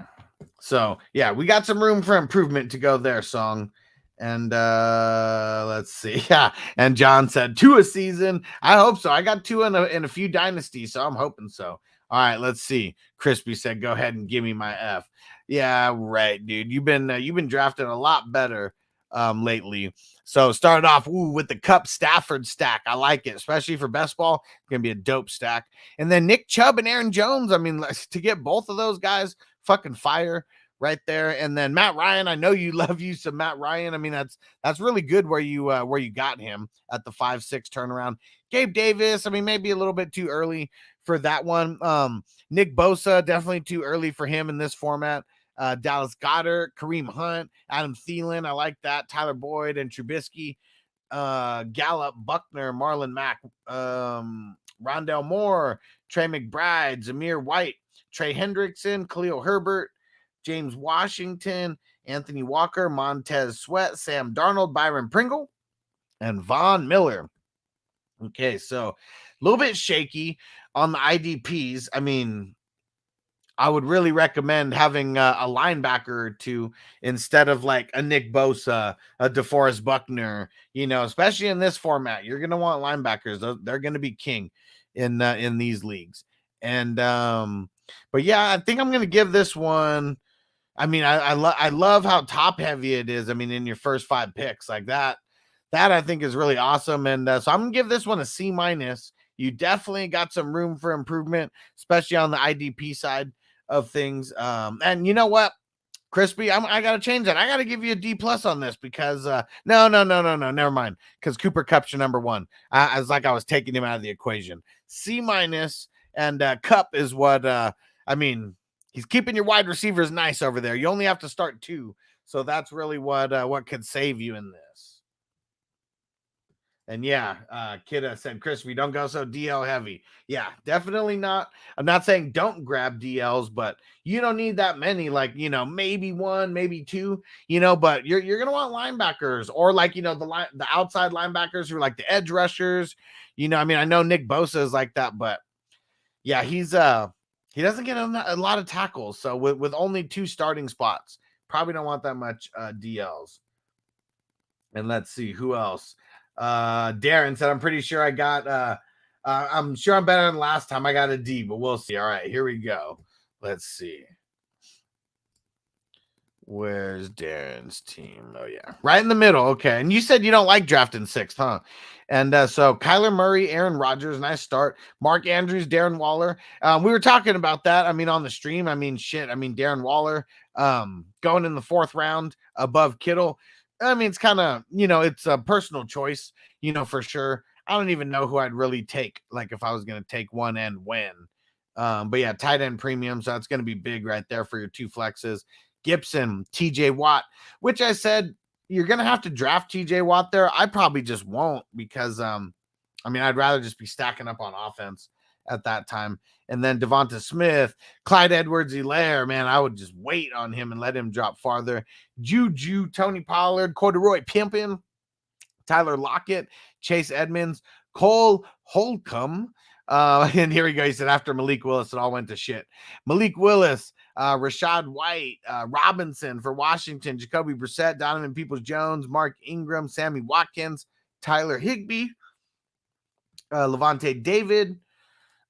So, yeah, we got some room for improvement to go there, Song. And let's see. Yeah. And John said 2 a season. I hope so. I got 2 in a few dynasties, so I'm hoping so. All right, let's see. Crispy said, go ahead and give me my F. Yeah, right, dude. You've been drafted a lot better lately. So start off with the Cup Stafford stack. I like it, especially for best ball. It's gonna be a dope stack. And then Nick Chubb and Aaron Jones. I mean, to get both of those guys, fucking fire right there. And then Matt Ryan. I know you love you some Matt Ryan. I mean, that's really good where you got him at the 5-6 turnaround. Gabe Davis. I mean, maybe a little bit too early for that one. Nick Bosa, definitely too early for him in this format. Dallas Goedert, Kareem Hunt, Adam Thielen. I like that. Tyler Boyd and Trubisky. Gallup, Buckner, Marlon Mack, Rondell Moore, Trey McBride, Zamir White, Trey Hendrickson, Khalil Herbert, James Washington, Anthony Walker, Montez Sweat, Sam Darnold, Byron Pringle, and Von Miller. Okay, so a little bit shaky. on the IDPs, I mean, I would really recommend having a linebacker or two instead of like a Nick Bosa, a DeForest Buckner, you know, especially in this format. You're going to want linebackers. They're going to be king in these leagues. And but yeah, I think I'm going to give this one. I mean, I love how top heavy it is. I mean, in your first 5 picks like that I think is really awesome. And so I'm going to give this one a C-. You definitely got some room for improvement, especially on the IDP side of things. And you know what, Crispy, I got to change that. I got to give you a D+ on this because no, never mind. Because Cooper Kupp's your number 1. I was like, I was taking him out of the equation. C-. And Kupp is what I mean, he's keeping your wide receivers nice over there. You only have to start 2. So that's really what could save you in this. And yeah, Kidda said, Crispy, don't go so DL heavy. Yeah, definitely not. I'm not saying don't grab DLs, but you don't need that many, like, you know, maybe 1, maybe 2, you know, but you're going to want linebackers or like, you know, the outside linebackers who are like the edge rushers, you know, I mean, I know Nick Bosa is like that, but yeah, he doesn't get a lot of tackles. So with only 2 starting spots, probably don't want that much DLs. And let's see who else. Darren said, I'm pretty sure I got I'm sure I'm better than last time. I got a D, but we'll see. All right, here we go. Let's see. Where's Darren's team? Oh yeah, right in the middle. Okay. And you said you don't like drafting 6th, huh? And so Kyler Murray, Aaron Rodgers, nice start. Mark Andrews, Darren Waller. We were talking about that. I mean, on the stream. I mean, Darren Waller going in the 4th round above Kittle. I mean, it's kind of, you know, it's a personal choice, you know, for sure. I don't even know who I'd really take, like if I was going to take one and when. But yeah, tight end premium. So that's going to be big right there for your 2 flexes. Gibson, TJ Watt, which I said you're going to have to draft TJ Watt there. I probably just won't because, I mean, I'd rather just be stacking up on offense at that time. And then Devonta Smith, Clyde Edwards-Helaire, man, I would just wait on him and let him drop farther. Juju, Tony Pollard, Corduroy Pimpin, Tyler Lockett, Chase Edmonds, Cole Holcomb. And here we go. He said after Malik Willis, it all went to shit. Malik Willis, Rashad White, Robinson for Washington, Jacoby Brissett, Donovan Peoples-Jones, Mark Ingram, Sammy Watkins, Tyler Higbee, Levante David,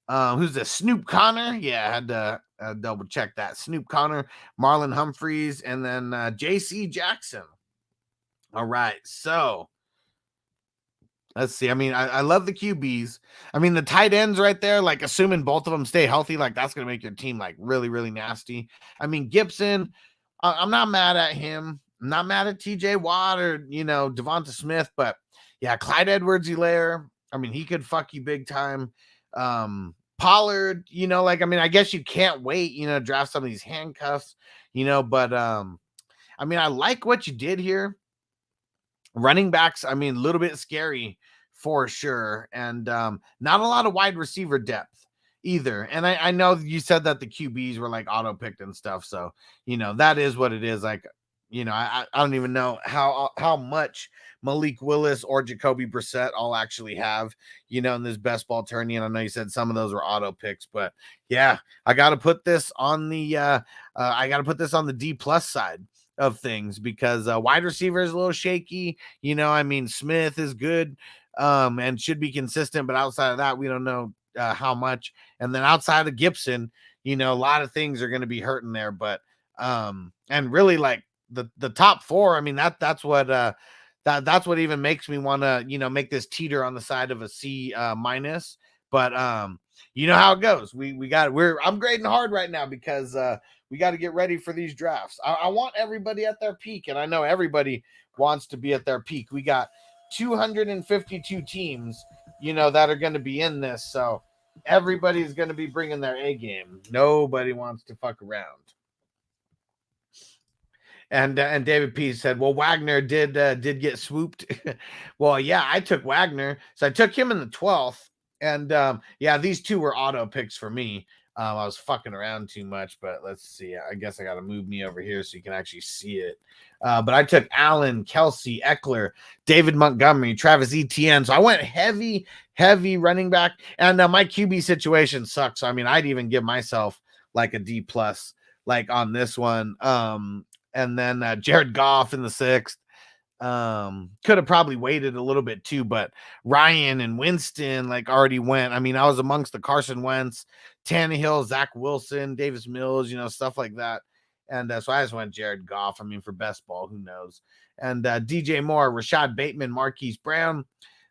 who's the Snoop Connor? Yeah, I had to double check that. Snoop Connor, Marlon Humphreys, and then J.C. Jackson. All right, so let's see. I mean, I love the QBs. I mean, the tight ends right there, like assuming both of them stay healthy, like that's going to make your team like really, really nasty. I mean, Gibson, I'm not mad at him. I'm not mad at TJ Watt or, you know, Devonta Smith, but yeah, Clyde Edwards-Helaire, I mean, he could fuck you big time. Pollard, you know, like, I mean, I guess you can't wait, you know, draft some of these handcuffs, you know, but I mean, I like what you did here. Running backs, I mean, a little bit scary for sure. And not a lot of wide receiver depth either. And I know you said that the QBs were like auto picked and stuff. So, you know, that is what it is. Like, you know, I don't even know how much Malik Willis or Jacoby Brissett all actually have, you know, in this best ball tourney. And I know you said some of those were auto picks, but yeah, I got to put this on the D+ side of things because wide receiver is a little shaky. You know, I mean, Smith is good and should be consistent, but outside of that, we don't know how much. And then outside of Gibson, you know, a lot of things are going to be hurting there, but and really like the top 4, I mean, that's what that's what even makes me want to, you know, make this teeter on the side of a C-. But you know how it goes. I'm grading hard right now because we got to get ready for these drafts. I want everybody at their peak, and I know everybody wants to be at their peak. We got 252 teams, you know, that are going to be in this, so everybody's going to be bringing their A game. Nobody wants to fuck around. And David P said, well, Wagner did get swooped. Well, yeah, I took Wagner. So I took him in the 12th. And yeah, these 2 were auto picks for me. I was fucking around too much, but let's see. I guess I got to move me over here so you can actually see it. But I took Allen, Kelsey, Eckler, David Montgomery, Travis Etienne. So I went heavy running back. And my QB situation sucks. So, I mean, I'd even give myself like a D+, like on this one. And then Jared Goff in the 6th. Could have probably waited a little bit too, but Ryan and Winston like already went. I mean, I was amongst the Carson Wentz, Tannehill, Zach Wilson, Davis Mills, stuff like that. And so I just went Jared Goff. I mean, for best ball, who knows? And DJ Moore, Rashad Bateman, Marquise Brown,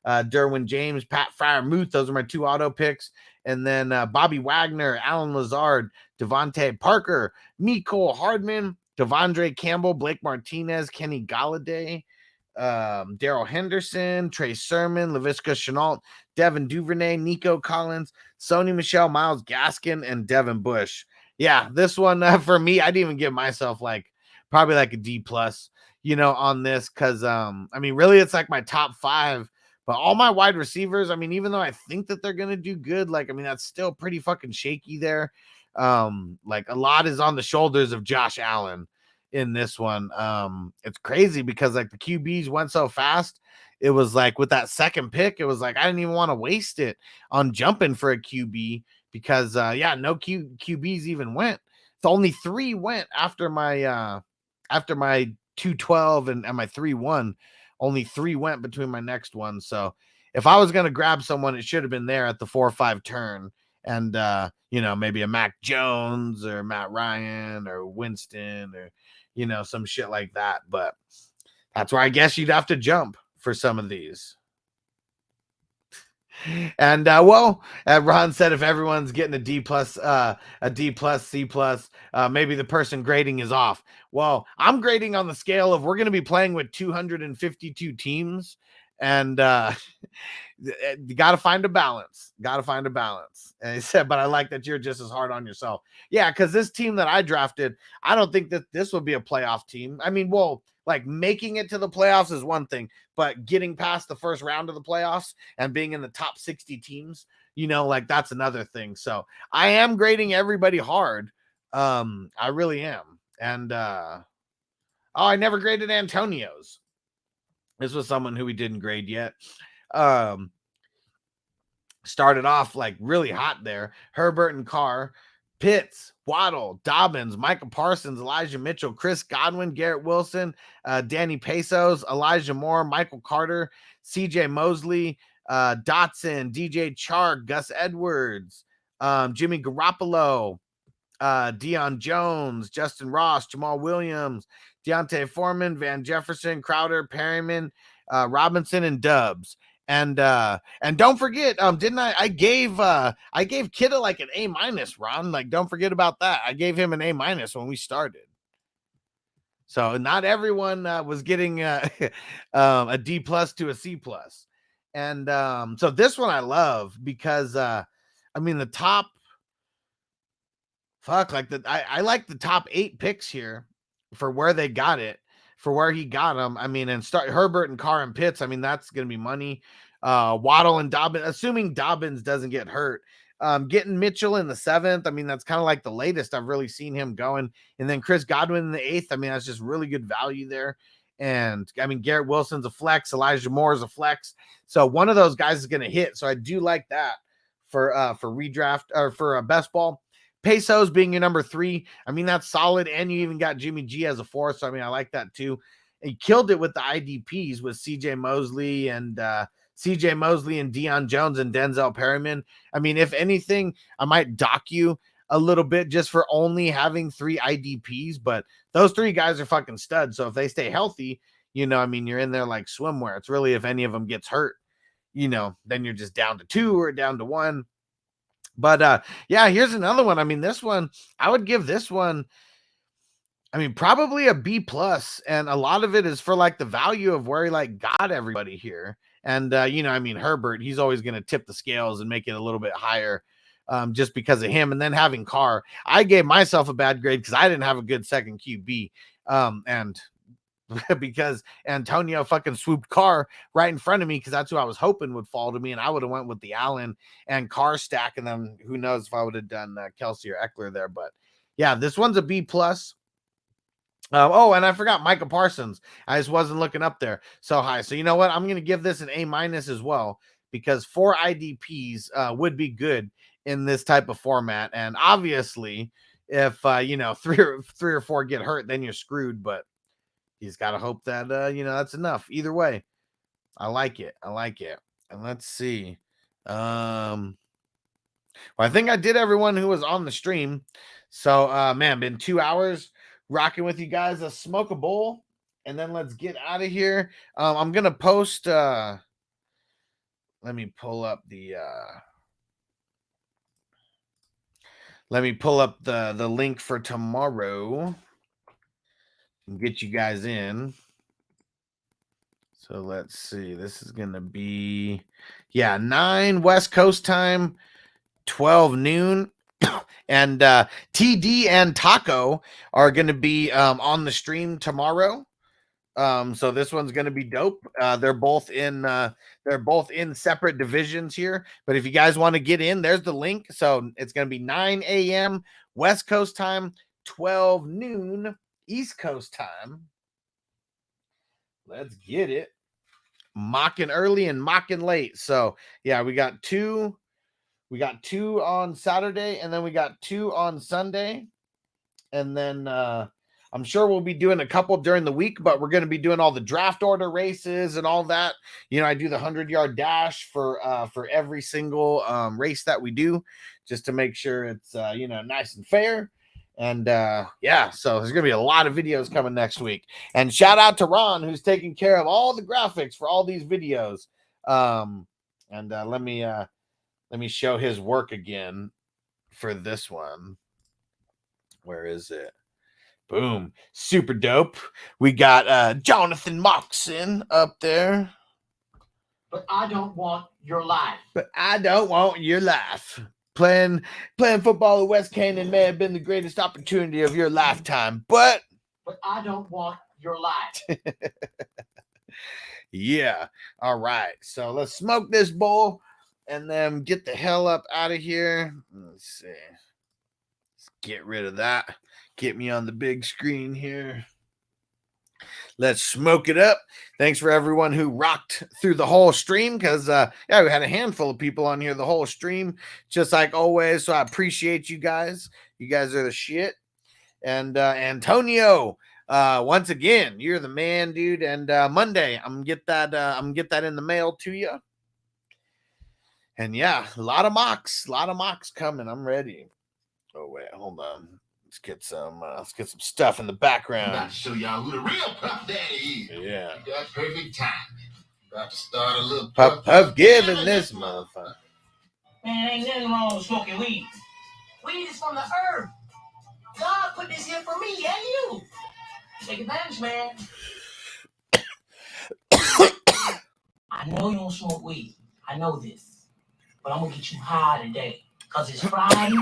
Derwin James, Pat Freiermuth. Those are my 2 auto picks. And then Bobby Wagner, Alan Lazard, Devontae Parker, Mecole Hardman, Devondre Campbell, Blake Martinez, Kenny Galladay, Darrell Henderson, Trey Sermon, Laviska Shenault, Devin Duvernay, Nico Collins, Sony Michel, Myles Gaskin, and Devin Bush. Yeah, this one for me, I'd even give myself probably like a D+, on this because I mean, really, it's like my top 5. But all my wide receivers, I mean, even though I think that they're gonna do good, I mean, that's still pretty fucking shaky there. Like a lot is on the shoulders of Josh Allen in this one. It's crazy because like the QBs went so fast. It was like with that second pick, it was like I didn't even want to waste it on jumping for a QB because no QBs even went. So only 3 went after my 212 and my 3-1. Only 3 went between my next one. So if I was gonna grab someone, it should have been there at the 4 or 5 turn. And maybe a Mac Jones or Matt Ryan or Winston or some shit like that. But that's where I guess you'd have to jump for some of these. And Ron said if everyone's getting a D+, C+, maybe the person grading is off. Well, I'm grading on the scale of we're going to be playing with 252 teams, and you got to find a balance. And he said, but I like that you're just as hard on yourself. Yeah, because this team that I drafted, I don't think that this will be a playoff team. I mean, like making it to the playoffs is one thing, but getting past the first round of the playoffs and being in the top 60 teams, like that's another thing. So I am grading everybody hard. I really am. And I never graded Antonio's. This was someone who we didn't grade yet. Started off like really hot there. Herbert and Carr, Pitts, Waddle, Dobbins, Michael Parsons, Elijah Mitchell, Chris Godwin, Garrett Wilson, Danny Pesos, Elijah Moore, Michael Carter, CJ Mosley, Dotson, DJ Chark, Gus Edwards, Jimmy Garoppolo, Deion Jones, Justin Ross, Jamal Williams, Deontay Foreman, Van Jefferson, Crowder, Perryman, Robinson, and Dubs. And don't forget, didn't I gave Kittle like an A-, Ron. Like, don't forget about that. I gave him an A- when we started. So not everyone was getting a D+ to a C+. And so this one I love because I mean the top I like the top 8 picks here for where they got it. For where he got them, I mean, and start Herbert and Carr and Pitts. I mean, that's going to be money. Waddle and Dobbins, assuming Dobbins doesn't get hurt. Getting Mitchell in the 7th. I mean, that's kind of like the latest I've really seen him going. And then Chris Godwin in the 8th. I mean, that's just really good value there. And I mean, Garrett Wilson's a flex. Elijah Moore is a flex. So one of those guys is going to hit. So I do like that for redraft or for best ball. Pesos being your number 3. I mean, that's solid. And you even got Jimmy G as a 4th. So, I mean, I like that too. He killed it with the IDPs with CJ Mosley and Deion Jones and Denzel Perryman. I mean, if anything, I might dock you a little bit just for only having 3 IDPs, but those 3 guys are fucking studs. So if they stay healthy, I mean, you're in there like swimwear. It's really, if any of them gets hurt, then you're just down to 2 or down to 1. But here's another one. I mean, this one, I would give this one, I mean, probably a B+, and a lot of it is for like the value of where he like got everybody here. And I mean, Herbert, he's always going to tip the scales and make it a little bit higher just because of him. And then having Carr, I gave myself a bad grade because I didn't have a good second QB. And because Antonio fucking swooped Carr right in front of me because that's who I was hoping would fall to me, and I would have went with the Allen and Carr stack, and then who knows if I would have done Kelsey or Eckler there. But yeah, this one's a B+. Oh, and I forgot Micah Parsons. I just wasn't looking up there so high. So you know what? I'm going to give this an A- as well, because 4 IDPs would be good in this type of format. And obviously, if you know, three or four get hurt, then you're screwed. But he's got to hope that you know, that's enough. Either way, I like it. I like it. And let's see. Well, I think I did everyone who was on the stream. So man, been 2 hours rocking with you guys. Let's smoke a bowl and then let's get out of here. I'm gonna post let me pull up the link for tomorrow and get you guys in. So let's see. This is gonna be 9 West Coast time, 12 noon. And TD and Taco are going to be on the stream tomorrow. So this one's going to be dope. They're both in separate divisions here. But if you guys want to get in, there's the link. So it's going to be 9 a.m. West Coast time, 12 noon East Coast time. Let's get it. Mocking early and mocking late. So yeah, we got two. We got 2 on Saturday, and then we got 2 on Sunday. And then I'm sure we'll be doing a couple during the week, but we're going to be doing all the draft order races and all that. You know, I do the 100-yard dash for every single race that we do, just to make sure it's, you know, nice and fair. And yeah, so there's going to be a lot of videos coming next week. And shout out to Ron, who's taking care of all the graphics for all these videos. Let me show his work again for this one. Where is it? Boom. Super dope. We got Jonathan Moxon up there. But I don't want your life. But I don't want your life. Playing football at West Canaan may have been the greatest opportunity of your lifetime, but I don't want your life. Yeah. All right. So let's smoke this bowl and then get the hell up out of here. Let's see. Let's get rid of that. Get me on the big screen here. Let's smoke it up. Thanks for everyone who rocked through the whole stream, because yeah, we had a handful of people on here the whole stream, just like always. So I appreciate you guys. You guys are the shit. And Antonio, once again, you're the man, dude. And Monday, I'm gonna get that in the mail to you. And yeah, a lot of mocks coming. I'm ready. Oh wait, hold on. Let's get some stuff in the background. About to show y'all who the real Puff Daddy is. Yeah. You got perfect time. About to start a little Puff giving this motherfucker. Man, ain't nothing wrong with smoking weed. Weed is from the earth. God put this here for me and you. Take advantage, man. I know you don't smoke weed. I know this. But I'm gonna get you high today. Cause it's Friday.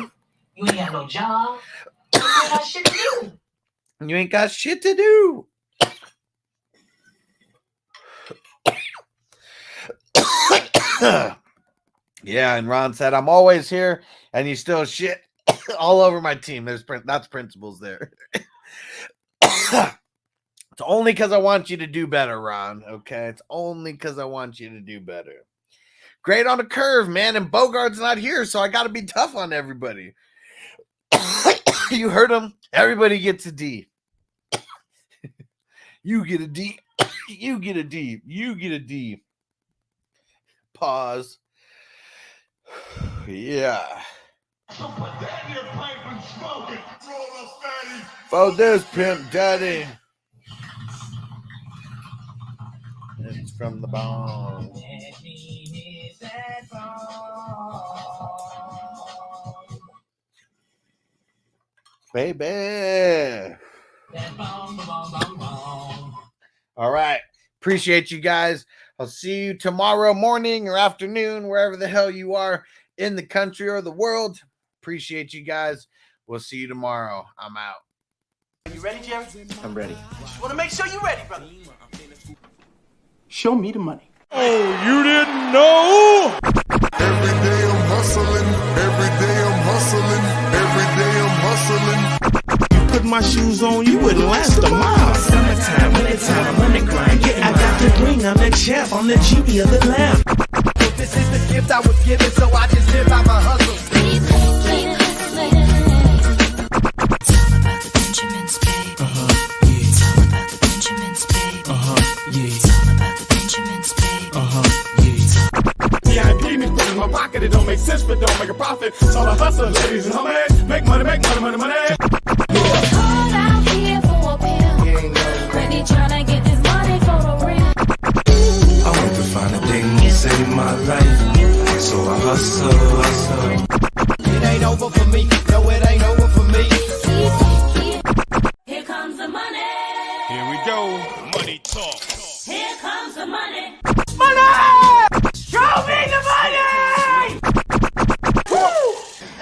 You ain't got no job. You ain't got shit to do. You ain't got shit to do. Yeah, and Ron said, I'm always here, and you still shit all over my team. That's principles there. It's only because I want you to do better, Ron. Okay, it's only because I want you to do better. Great on the curve, man, and Bogart's not here, so I got to be tough on everybody. You heard him. Everybody gets a D. You get a D. You get a D. You get a D. Pause. Yeah. For this Pimp Daddy. It's from the bone. Baby. All right. Appreciate you guys. I'll see you tomorrow morning or afternoon, wherever the hell you are in the country or the world. Appreciate you guys. We'll see you tomorrow. I'm out. You ready, Jerry? I'm ready. Just want to make sure you're ready, brother. Show me the money. Every day I'm hustling. Every day I'm hustling. Every day I'm hustling. Put my shoes on, you wouldn't last a mile. Summertime, wintertime, I'm on the grind. Yeah, I got the ring, I'm the champ, I'm the genie of the lamp. This is the gift I was given, so I just live by my hustle. VIP me put in my pocket, it don't make sense, but don't make a profit. It's all a hustle, ladies and homies. Make money, make money, money, money. Hold out here for a pill. Really tryna get this money for the real. I want to find a thing to save my life, so I hustle. It ain't over for me. No, it ain't over for me. Here comes the money. Here we go, money talk. Here comes the money.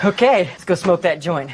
Okay, let's go smoke that joint.